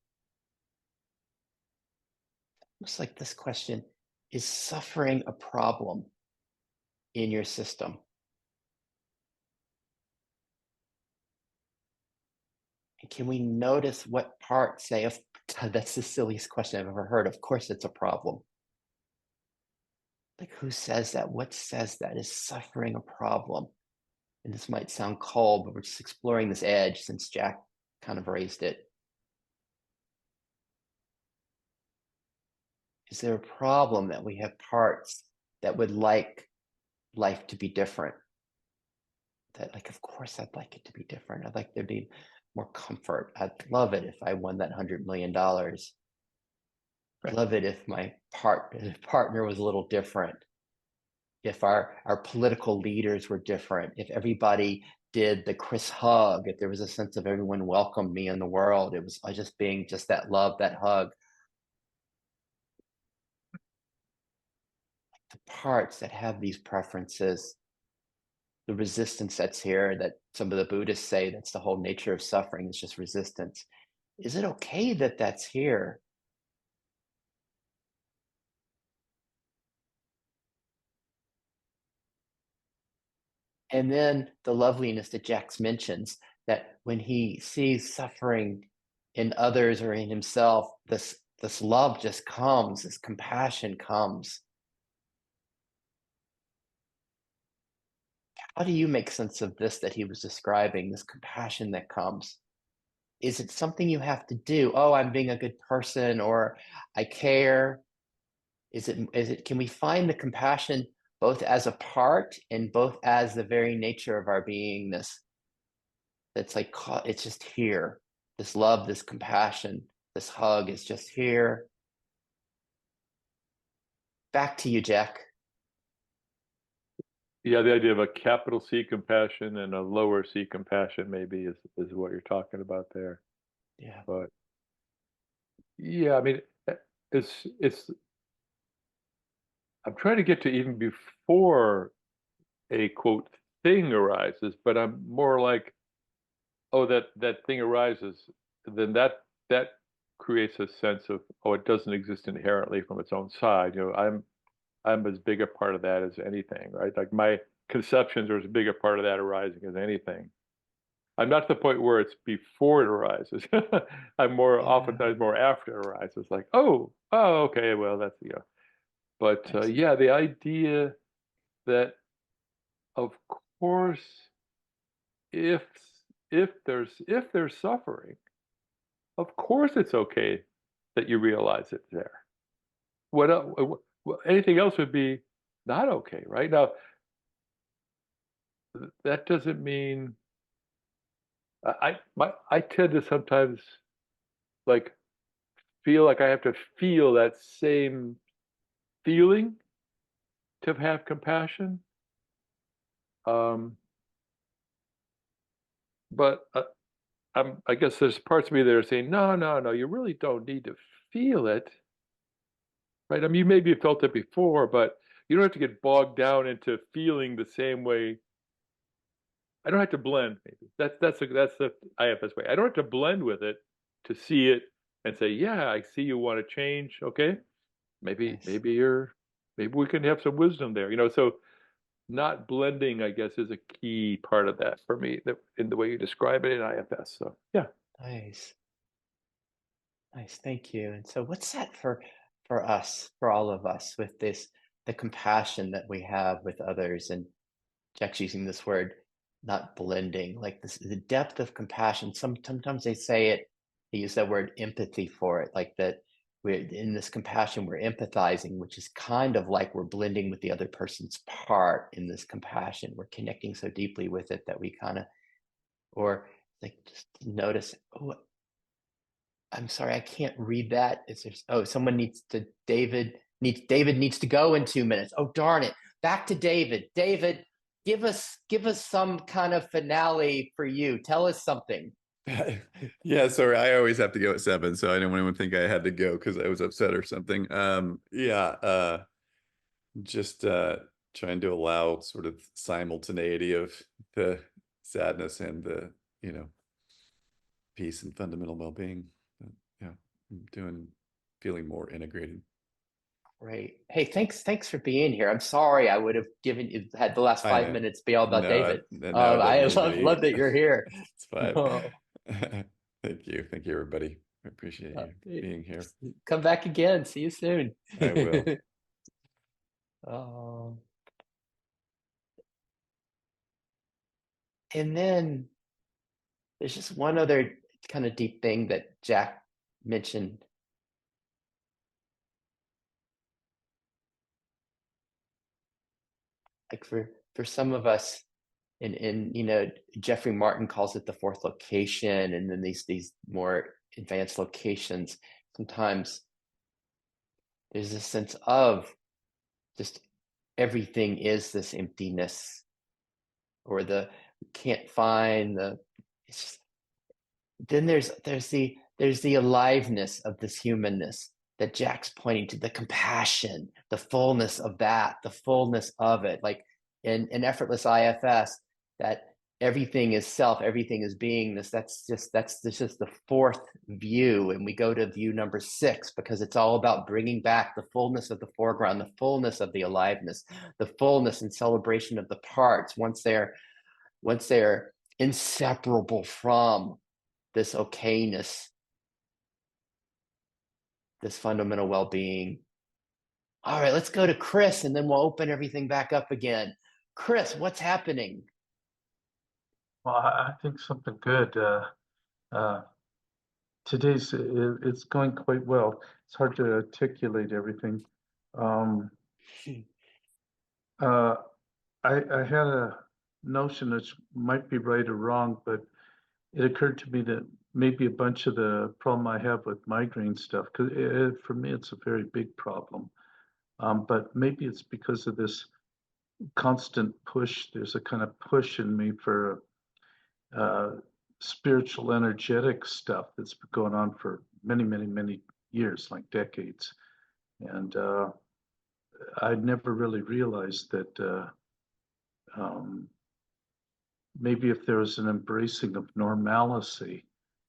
Looks like this question, is suffering a problem in your system? And can we notice what parts say, of that's the silliest question I've ever heard. Of course it's a problem. Like, who says that? What says that? Is suffering a problem? And this might sound cold, but we're just exploring this edge since Jack kind of raised it. Is there a problem that we have parts that would like life to be different? That, like, of course I'd like it to be different. I'd like there to be more comfort. I'd love it if I won that $100 million. I'd love it if my partner was a little different. If our political leaders were different, if everybody did the Chris hug, if there was a sense of everyone welcomed me in the world, it was just being just that love, that hug. The parts that have these preferences, the resistance that's here, that some of the Buddhists say that's the whole nature of suffering, is just resistance. Is it okay that that's here? And then the loveliness that Jax mentions, that when he sees suffering in others or in himself, this love just comes, this compassion comes. How do you make sense of this that he was describing, this compassion that comes? Is it something you have to do? Oh, I'm being a good person, or I care. Is it, can we find the compassion both as a part and both as the very nature of our beingness? That's like, it's just here. This love, this compassion, this hug is just here. Back to you, Jack. Yeah, the idea of a capital C compassion and a lower C compassion maybe is what you're talking about there. Yeah. But yeah, I mean, it's I'm trying to get to even before a quote thing arises, but I'm more like, oh, that thing arises, then that creates a sense of, oh, it doesn't exist inherently from its own side. You know, I'm as big a part of that as anything, right? Like my conceptions are as big a part of that arising as anything. I'm not to the point where it's before it arises. I'm more oftentimes more after it arises. Like, oh, okay, well, that's, you know. But yeah, the idea that, of course, if there's suffering, of course it's okay that you realize it's there. Anything else would be not okay, right? Now, that doesn't mean I tend to sometimes like feel like I have to feel that same feeling to have compassion. But I guess there's parts of me that are saying, no, no, no, you really don't need to feel it, right? I mean, you maybe have felt it before, but you don't have to get bogged down into feeling the same way. I don't have to blend. Maybe that's the IFS way. I don't have to blend with it to see it and say, yeah, I see you want to change. Okay, maybe Nice. maybe we can have some wisdom there. You know, so not blending, I guess, is a key part of that for me, in the way you describe it in IFS. So yeah. Nice. Nice. Thank you. And so what's that for us, for all of us, with this, the compassion that we have with others, and Jack's using this word, not blending, like this, the depth of compassion. Sometimes they say it, they use that word empathy for it, like that we're in this compassion, we're empathizing, which is kind of like we're blending with the other person's part in this compassion. We're connecting so deeply with it that we kind of, or like just notice, oh, I'm sorry, I can't read that. Is there, oh, someone needs to, David needs to go in 2 minutes. Oh, darn it. Back to David. David, give us some kind of finale for you. Tell us something. Yeah, sorry, I always have to go at 7, so I didn't want anyone to think I had to go because I was upset or something. Just trying to allow sort of simultaneity of the sadness and the, peace and fundamental well-being. Yeah, I'm feeling more integrated. Great. Hey, thanks for being here. I'm sorry I would have given you had the last I 5 minutes be all about No, David. no, it I doesn't need to love be. that you're here. It's fine. Oh, Thank you, everybody. I appreciate you being here. come back again. See you soon. I will. Um, and then there's just one other kind of deep thing that Jack mentioned. Like for some of us, and Jeffrey Martin calls it the fourth location, and then these more advanced locations. Sometimes there's a sense of just everything is this emptiness, or the can't find the. It's just, then there's the aliveness of this humanness that Jack's pointing to, the compassion, the fullness of that, the fullness of it, like in effortless IFS, that everything is self, everything is beingness. That's just the fourth view, and we go to view number 6 because it's all about bringing back the fullness of the foreground, the fullness of the aliveness, the fullness and celebration of the parts once they're inseparable from this okayness, this fundamental well-being. All right, let's go to Chris, and then we'll open everything back up again. Chris, what's happening? Well, I think something good. It's going quite well. It's hard to articulate everything. Um, uh, I had a notion which might be right or wrong, but it occurred to me that maybe a bunch of the problem I have with migraine stuff, because for me it's a very big problem. But maybe it's because of this constant push. There's a kind of push in me for spiritual, energetic stuff that's been going on for many, many, many years, like decades. And I'd never really realized that maybe if there was an embracing of normalcy,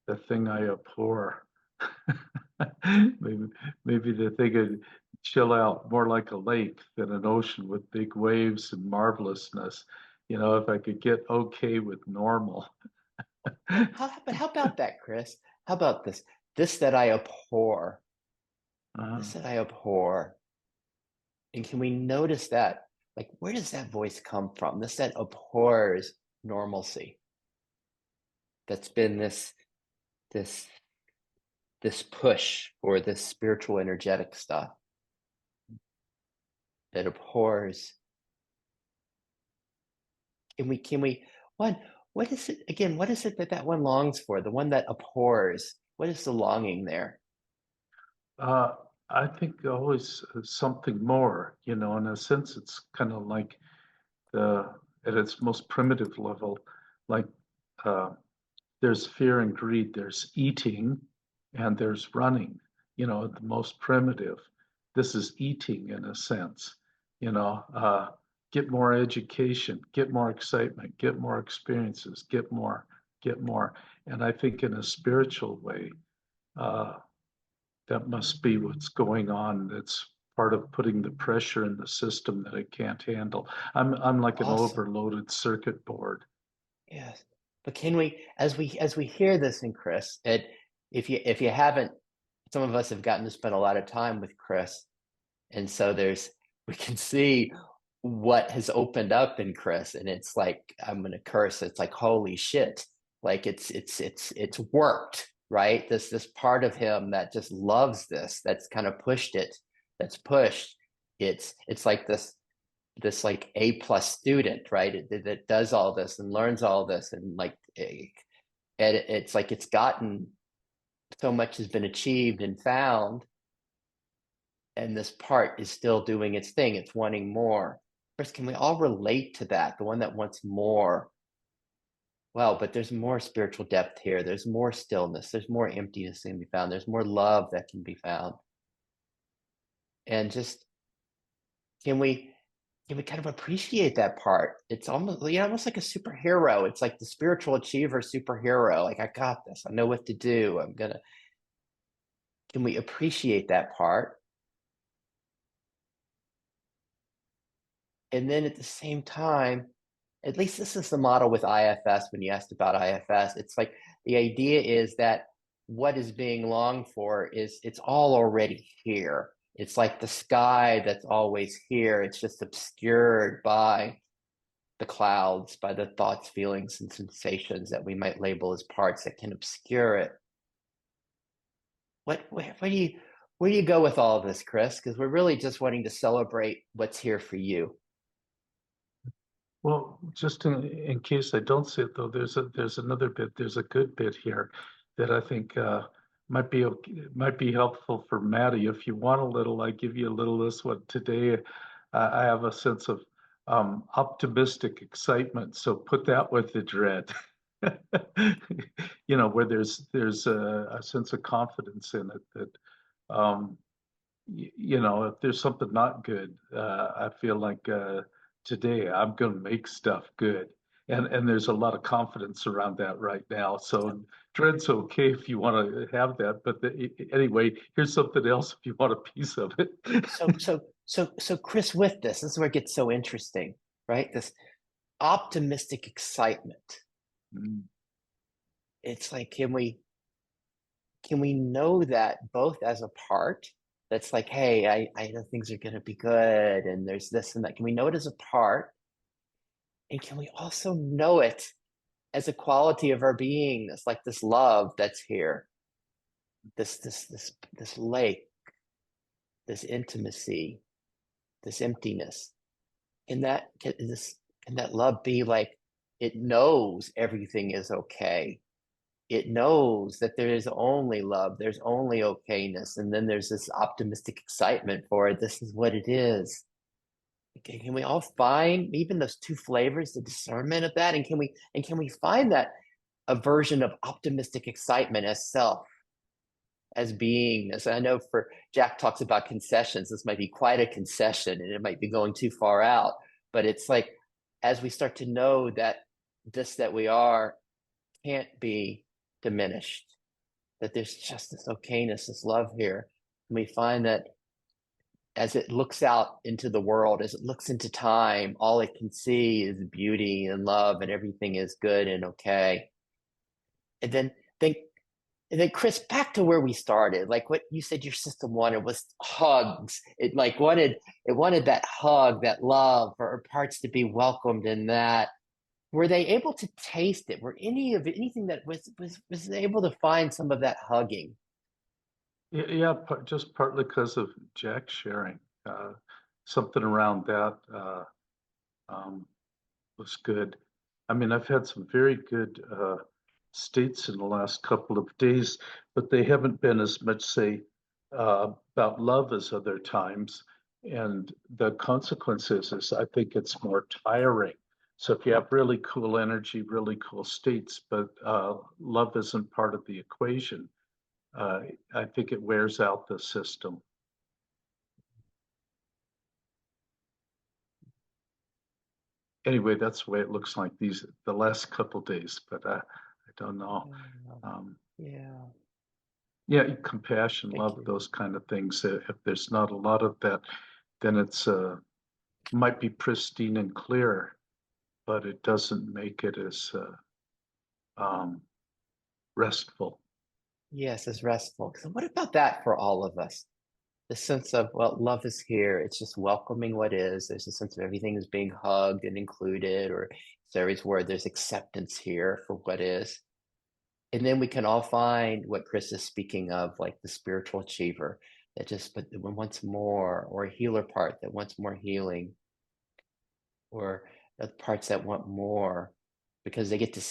the thing I abhor, maybe the thing would chill out more like a lake than an ocean with big waves and marvelousness. If I could get okay with normal. But how about that, Chris? How about this? This that I abhor. This that I abhor. And can we notice that? Like, where does that voice come from? This that abhors normalcy. That's been this push for this spiritual energetic stuff that abhors. Can we what is it again? What is it that one longs for? The one that abhors. What is the longing there? I think always something more, in a sense, it's kind of like the at its most primitive level, like there's fear and greed, there's eating, and there's running, at the most primitive. This is eating in a sense, get more education, get more excitement, get more experiences, get more. And I think in a spiritual way, that must be what's going on. That's part of putting the pressure in the system that it can't handle. I'm like an Awesome. overloaded circuit board. Yes. But can we, as we hear this in Chris, if you haven't, some of us have gotten to spend a lot of time with Chris, and so we can see what has opened up in Chris, and it's like, I'm gonna curse, it's like, holy shit, like it's worked, right? This part of him that just loves this, that's kind of pushed it, that's pushed, it's like this like A+ student, right? That does all this and learns all this, and like it's like it's gotten so much has been achieved and found, and this part is still doing its thing. It's wanting more. Chris, can we all relate to that? The one that wants more. Well, but there's more spiritual depth here. There's more stillness. There's more emptiness that can be found. There's more love that can be found. And just can we kind of appreciate that part? It's almost almost like a superhero. It's like the spiritual achiever superhero. Like, I got this. I know what to do. Can we appreciate that part? And then at the same time, at least this is the model with IFS. When you asked about IFS, it's like the idea is that what is being longed for it's all already here. It's like the sky that's always here. It's just obscured by the clouds, by the thoughts, feelings, and sensations that we might label as parts that can obscure it. Where do you go with all of this, Chris? Because we're really just wanting to celebrate what's here for you. Well, just in case I don't see it though, there's another bit. There's a good bit here that I think might be helpful for Maddie. If you want a little, I give you a little. This one today. I have a sense of optimistic excitement. So put that with the dread. Where there's a sense of confidence in it that if there's something not good, I feel like today I'm going to make stuff good. And there's a lot of confidence around that right now. So dread's okay if you want to have that. But anyway, here's something else if you want a piece of it. So Chris, with this is where it gets so interesting, right? This optimistic excitement. Mm. It's like, can we know that both as a part that's like, hey, I know things are going to be good, and there's this and that. Can we know it as a part? And can we also know it as a quality of our beingness, like this love that's here, this lake, this intimacy, this emptiness? Can that love be like, it knows everything is okay? It knows that there is only love, there's only okayness, and then there's this optimistic excitement for it. This is what it is. Can we all find even those two flavors, the discernment of that? And can we find that a version of optimistic excitement as self, as beingness? I know for Jack talks about concessions, this might be quite a concession and it might be going too far out, but it's like, as we start to know that this that we are can't be diminished, that there's just this okayness, this love here, and we find that as it looks out into the world, as it looks into time, all it can see is beauty and love, and everything is good and okay. And then Chris, back to where we started, like what you said your system wanted was hugs. It wanted that hug, that love, for parts to be welcomed in that. Were they able to taste it? Were anything that was able to find some of that hugging? Yeah, just partly because of Jack sharing. Something around that was good. I mean, I've had some very good states in the last couple of days, but they haven't been as much, say, about love as other times. And the consequences is I think it's more tiring So if you have really cool energy, really cool states, but love isn't part of the equation, I think it wears out the system. Anyway, that's the way it looks like the last couple days, but I don't know. Yeah. Yeah, compassion, Thank love, you. those kind of things. If there's not a lot of that, then it's might be pristine and clear, but it doesn't make it as restful. Yes, it's restful. So what about that for all of us? The sense of, well, love is here. It's just welcoming what is. There's a sense of everything is being hugged and included, or there's where there's acceptance here for what is. And then we can all find what Chris is speaking of, like the spiritual achiever that just but wants more, or a healer part that wants more healing, or the parts that want more because they get to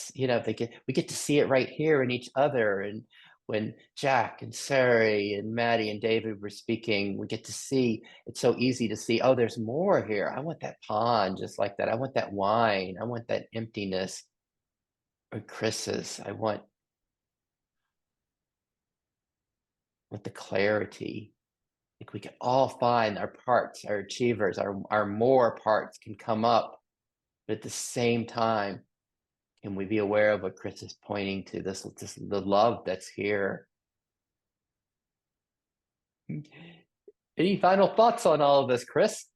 we get to see it right here in each other. And when Jack and Sari and Maddie and David were speaking, we get to see, it's so easy to see, oh, there's more here. I want that pond just like that. I want that wine. I want that emptiness. Or Chris's, I want the clarity. Like we can all find our parts, our achievers, our more parts can come up, but at the same time, can we be aware of what Chris is pointing to? This the love that's here. Any final thoughts on all of this, Chris?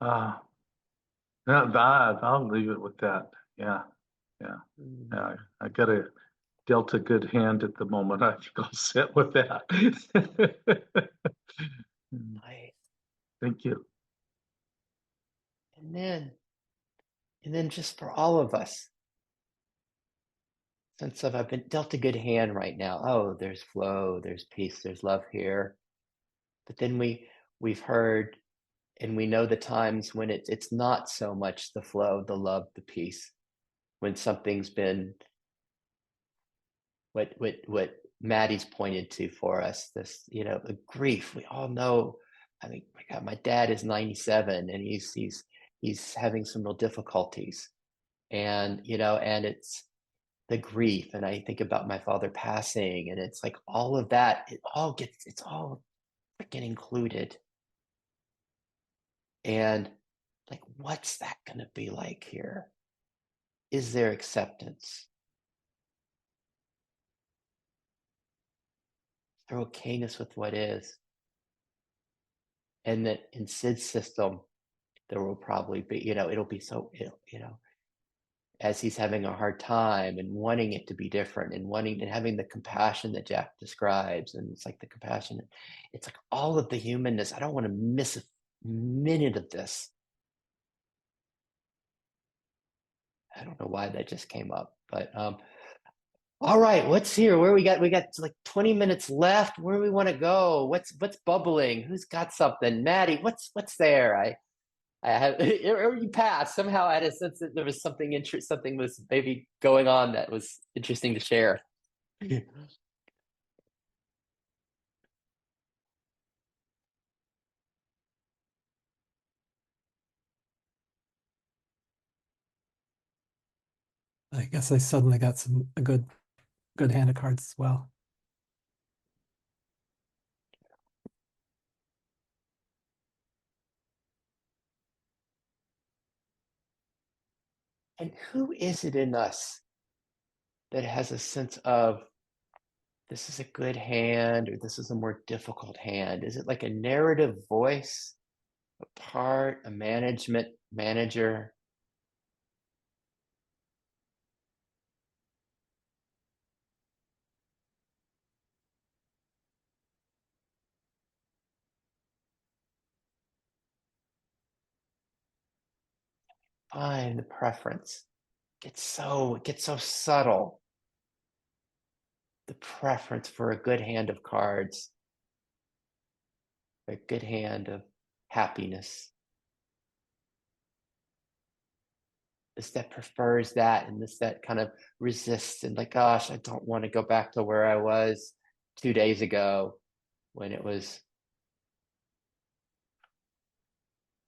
No, I'll leave it with that. Yeah. I got a dealt a good hand at the moment. I think I'll sit with that. Nice. Thank you. And then just for all of us, sense of I've been dealt a good hand right now. Oh, there's flow, there's peace, there's love here. But then we've heard and we know the times when it's not so much the flow, the love, the peace, when something's been what Maddie's pointed to for us, this, the grief. We all know. I mean, my God, my dad is 97 and he's having some real difficulties. And and it's the grief. And I think about my father passing, and it's like all of that, it's all freaking included. And like, what's that gonna be like here? Is there acceptance? Is there okayness with what is? And that in Sid's system, there will probably be, it'll be so, as he's having a hard time and wanting it to be different and wanting and having the compassion that Jack describes. And it's like the compassion, it's like all of the humanness. I don't want to miss a minute of this. I don't know why that just came up, but all right, what's here? Where we got like 20 minutes left. Where do we want to go? What's bubbling? Who's got something? Maddie, what's there? I have or you passed. Somehow I had a sense that there was something something was maybe going on that was interesting to share. I guess I suddenly got a good hand of cards as well. And who is it in us that has a sense of this is a good hand or this is a more difficult hand? Is it like a narrative voice, a part, a manager? Find the preference. It gets so subtle. The preference for a good hand of cards, a good hand of happiness. This that prefers that, and this that kind of resists and like, gosh, I don't want to go back to where I was 2 days ago when it was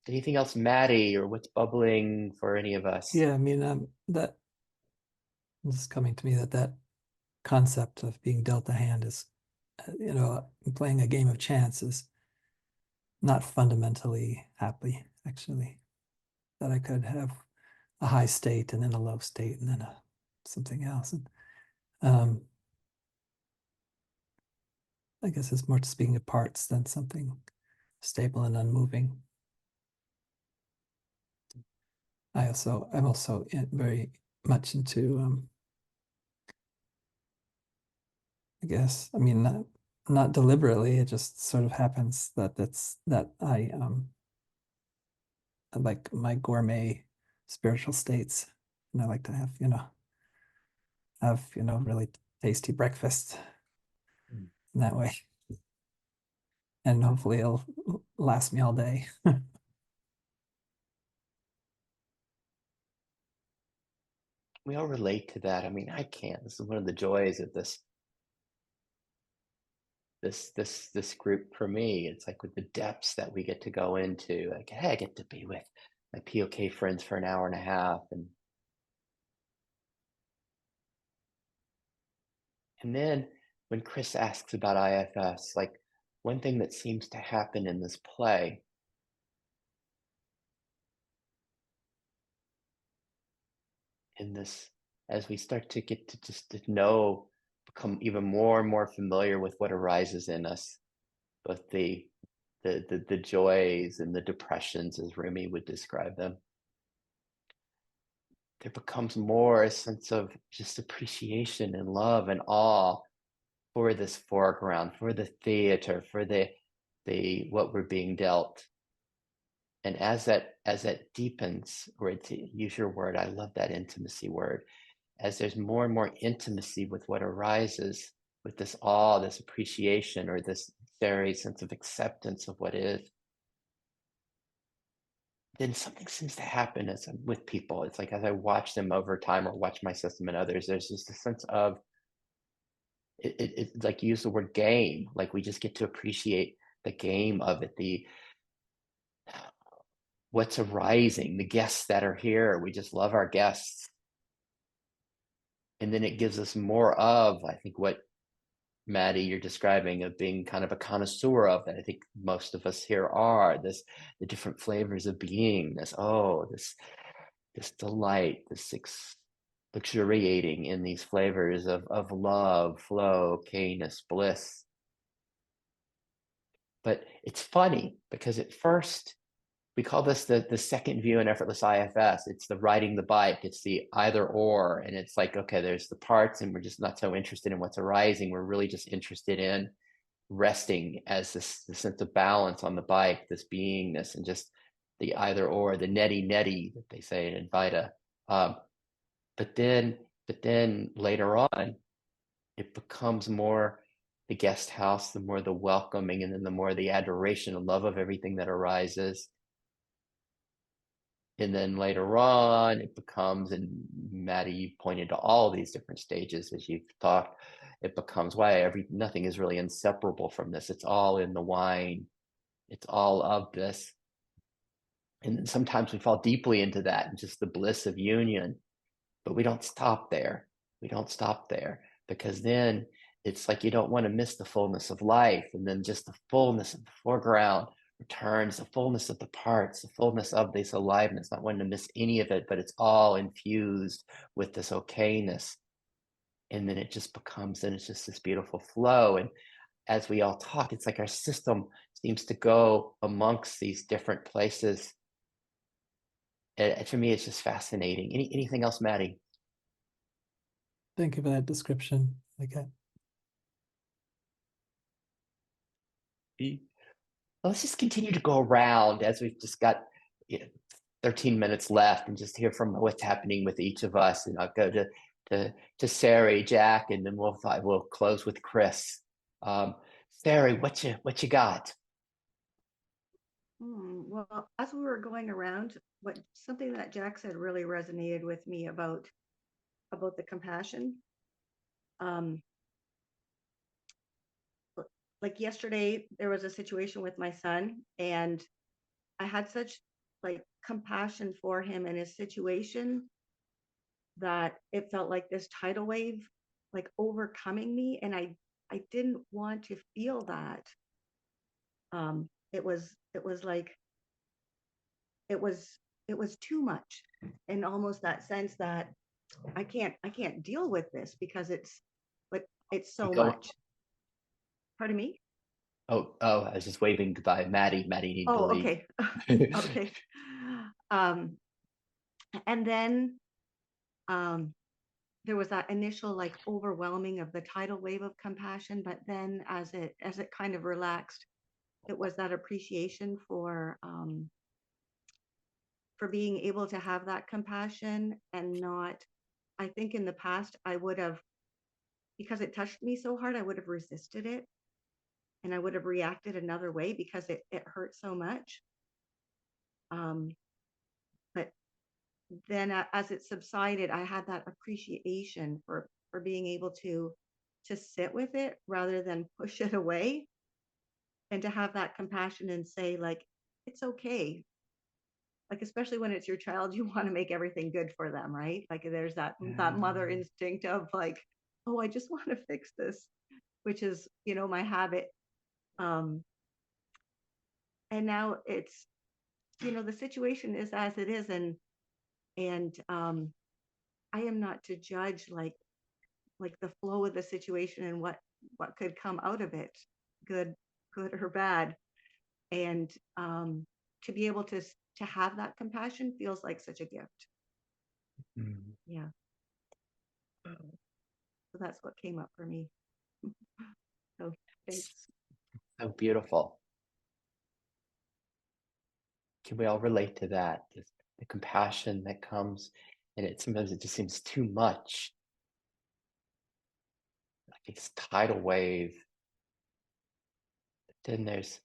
Anything else, Maddie, or what's bubbling for any of us? Yeah, I mean, that is coming to me that concept of being dealt a hand is, playing a game of chance is not fundamentally happy, actually. That I could have a high state and then a low state and then something else. And I guess it's more speaking of parts than something stable and unmoving. I'm also very much into I guess, I mean, not deliberately, it just sort of happens that I like my gourmet spiritual states, and I like to have really tasty breakfast in that way, and hopefully it'll last me all day. We all relate to that. I mean, I can't. This is one of the joys of this group for me. It's like with the depths that we get to go into. Like, hey, I get to be with my POK friends for an hour and a half, and then when Chris asks about IFS, like one thing that seems to happen in this play in this as we start to get to just to know, become even more and more familiar with what arises in us, both the joys and the depressions, as Rumi would describe them. There becomes more a sense of just appreciation and love and awe for this foreground, for the theater, for the what we're being dealt. And as that deepens, or to use your word, I love that intimacy word, as there's more and more intimacy with what arises, with this awe, this appreciation, or this very sense of acceptance of what is, then something seems to happen as with people. It's like as I watch them over time or watch my system and others, there's just a sense of it like you use the word game, like we just get to appreciate the game of it, the what's arising, the guests that are here. We just love our guests. And then it gives us more of, I think, what Maddie, you're describing, of being kind of a connoisseur of that. I think most of us here are the different flavors of being, this delight, luxuriating in these flavors of love, flow, okayness, bliss. But it's funny because at first we call this the second view in effortless IFS. It's the riding the bike. It's the either or. And it's like, okay, there's the parts and we're just not so interested in what's arising. We're really just interested in resting as the sense of balance on the bike, this beingness, and just the either or, the neti that they say in Advaita. But then later on, it becomes more the guest house, the more the welcoming, and then the more the adoration and love of everything that arises. And then later on, it becomes, and Maddie, you pointed to all these different stages as you've talked, it becomes why nothing is really inseparable from this. It's all in the wine. It's all of this. And then sometimes we fall deeply into that and just the bliss of union, but we don't stop there. We don't stop there because then it's like you don't want to miss the fullness of life. And then just the fullness of the foreground returns, the fullness of the parts, the fullness of this aliveness, not wanting to miss any of it, but it's all infused with this okayness. And then it just becomes, and it's just this beautiful flow. And as we all talk, it's like our system seems to go amongst these different places. And for me, it's just fascinating. Anything else, Maddie? Thank you for that description. Okay. Let's just continue to go around as we've just got 13 minutes left and just hear from what's happening with each of us. And I'll go to Sari, Jack, and then we'll close with Chris. Sari, what you got? Well, as we were going around, something that Jack said really resonated with me about the compassion. Like yesterday, there was a situation with my son, and I had such like compassion for him and his situation, that it felt like this tidal wave like overcoming me, and I didn't want to feel that. It was like it was too much, in almost that sense that I can't deal with this because it's so Go. much. Pardon me? Oh, I was just waving goodbye. Maddie needed to Oh, leave. okay. Okay. And then there was that initial like overwhelming of the tidal wave of compassion, but then as it kind of relaxed, it was that appreciation for being able to have that compassion and not, I think in the past I would have, because it touched me so hard, I would have resisted it and I would have reacted another way because it hurt so much. But then as it subsided, I had that appreciation for being able to sit with it rather than push it away, and to have that compassion and say like, it's okay. Like, especially when it's your child, you want to make everything good for them, right? Like there's that mother instinct of like, oh, I just want to fix this, which is, my habit. And now it's, the situation is as it is, and I am not to judge like the flow of the situation and what could come out of it, good or bad. And to be able to have that compassion feels like such a gift. Mm. Yeah. So that's what came up for me. So thanks. So beautiful. Can we all relate to that? Just the compassion that comes, and sometimes it just seems too much. Like it's tidal wave. But then there's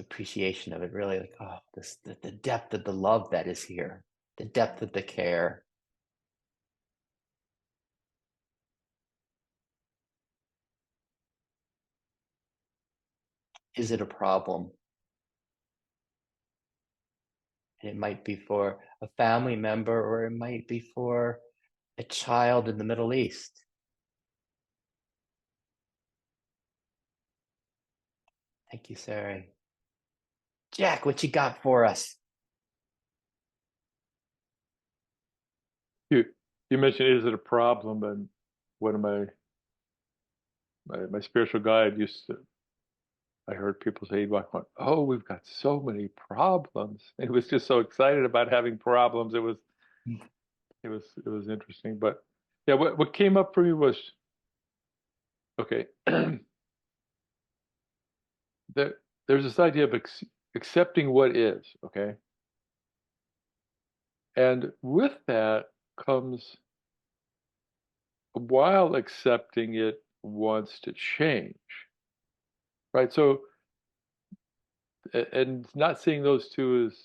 appreciation of it, really like, oh, the depth of the love that is here, the depth of the care. Is it a problem? And it might be for a family member, or it might be for a child in the Middle East. Thank you, Sarah. Jack, what you got for us? You mentioned, is it a problem? And one of my spiritual guide used to, I heard people say, oh, we've got so many problems. And he was just so excited about having problems. It was interesting. But yeah, what came up for me was, okay, there's this idea of accepting what is, okay? And with that comes, while accepting it, wants to change, right? So, and not seeing those two as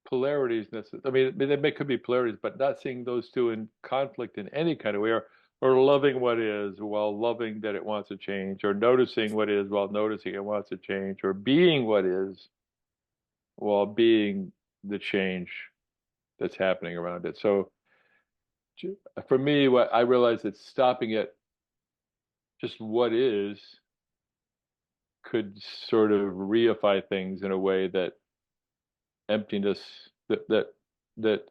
polarities necessarily. I mean, they could be polarities, but not seeing those two in conflict in any kind of way, or loving what is while loving that it wants to change, or noticing what is while noticing it wants to change, or being what is while being the change that's happening around it. So for me, what I realized that stopping at just what is could sort of reify things in a way that emptiness, that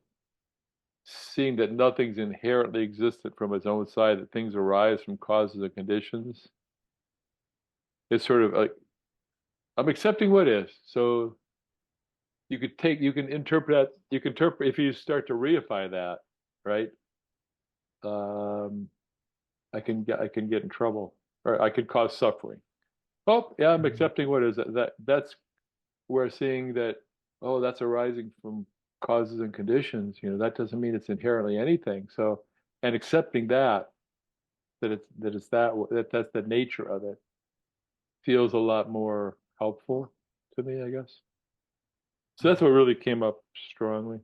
seeing that nothing's inherently existent from its own side, that things arise from causes and conditions. It's sort of like, I'm accepting what is. So you can interpret if you start to reify that, right? I can get in trouble, or I could cause suffering. Oh, yeah, I'm accepting what is. That's where seeing that, oh, that's arising from causes and conditions. That doesn't mean it's inherently anything. So, and accepting that's the nature of it, feels a lot more helpful to me, I guess. So that's what really came up strongly.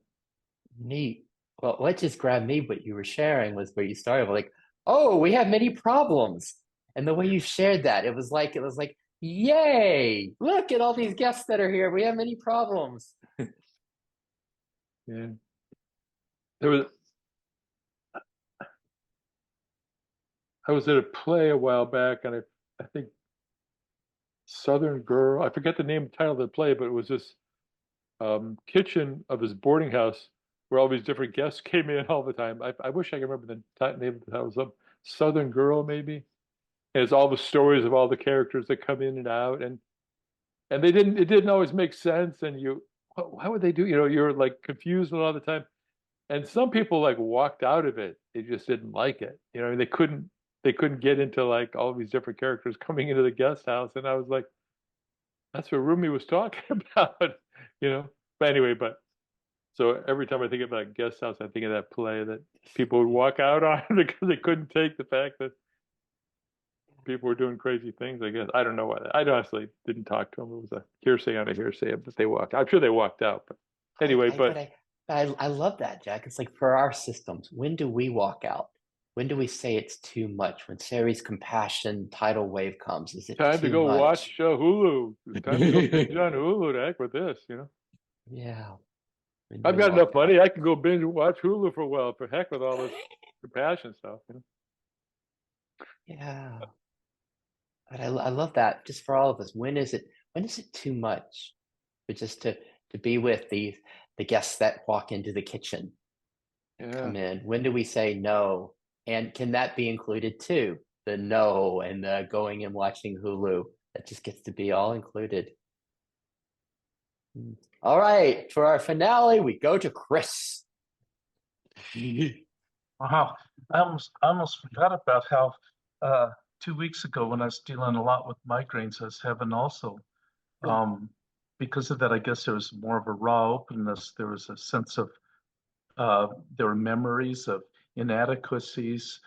Neat. Well, what just grabbed me, what you were sharing, was where you started like, oh, we have many problems. And the way you shared that, it was like Yay! Look at all these guests that are here. We have many problems. Yeah. There was I was at a play a while back, and I think Southern Girl. I forget the name title of the play, but it was this kitchen of his boarding house where all these different guests came in all the time. I wish I could remember the name of the title. It was Southern Girl, maybe. And it's all the stories of all the characters that come in and out, and it didn't always make sense. And how would they do? You're like confused a lot of the time. And some people like walked out of it. They just didn't like it. They couldn't get into like all these different characters coming into the guest house. And I was like, that's what Rumi was talking about, you know. But anyway, so every time I think about guest house, I think of that play that people would walk out on because they couldn't take the fact that people were doing crazy things. I guess I don't know why. I honestly didn't talk to them. It was a hearsay on a hearsay, but they walked. I'm sure they walked out. But anyway, I love that, Jack. It's like for our systems, when do we walk out? When do we say it's too much? When Sari's compassion tidal wave comes, is it time to too go much? watch Hulu. It's time to go binge on Hulu. To heck with this, Yeah. When do I've we got enough walk money. out? I can go binge and watch Hulu for a while. For heck with all this compassion stuff. Yeah. But I love that just for all of us. When is it too much? But just to be with the guests that walk into the kitchen, Yeah. come in. When do we say no? And can that be included too? The no and the going and watching Hulu. That just gets to be all included. All right, for our finale, we go to Chris. Wow, I almost forgot about how 2 weeks ago when I was dealing a lot with migraines, I was having also. Because of that, I guess there was more of a raw openness. There was a sense of there were memories of inadequacies,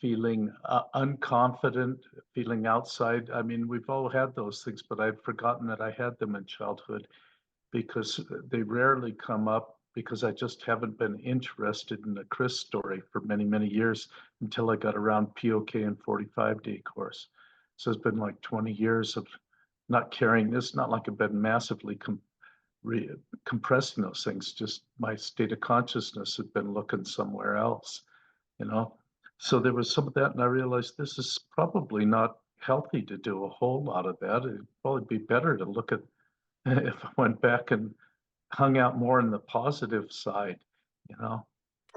feeling unconfident, feeling outside. I mean, we've all had those things, but I'd forgotten that I had them in childhood because they rarely come up because I just haven't been interested in the Chris story for many, many years until I got around POK and 45-day course. So it's been like 20 years of not carrying this, not like I've been massively compressing those things, just my state of consciousness had been looking somewhere else, you know? So there was some of that, and I realized this is probably not healthy to do a whole lot of that. It'd probably be better to look at if I went back and hung out more in the positive side, you know?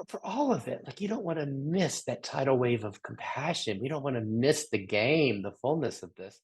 For all of it, like you don't want to miss that tidal wave of compassion. We don't want to miss the game, the fullness of this.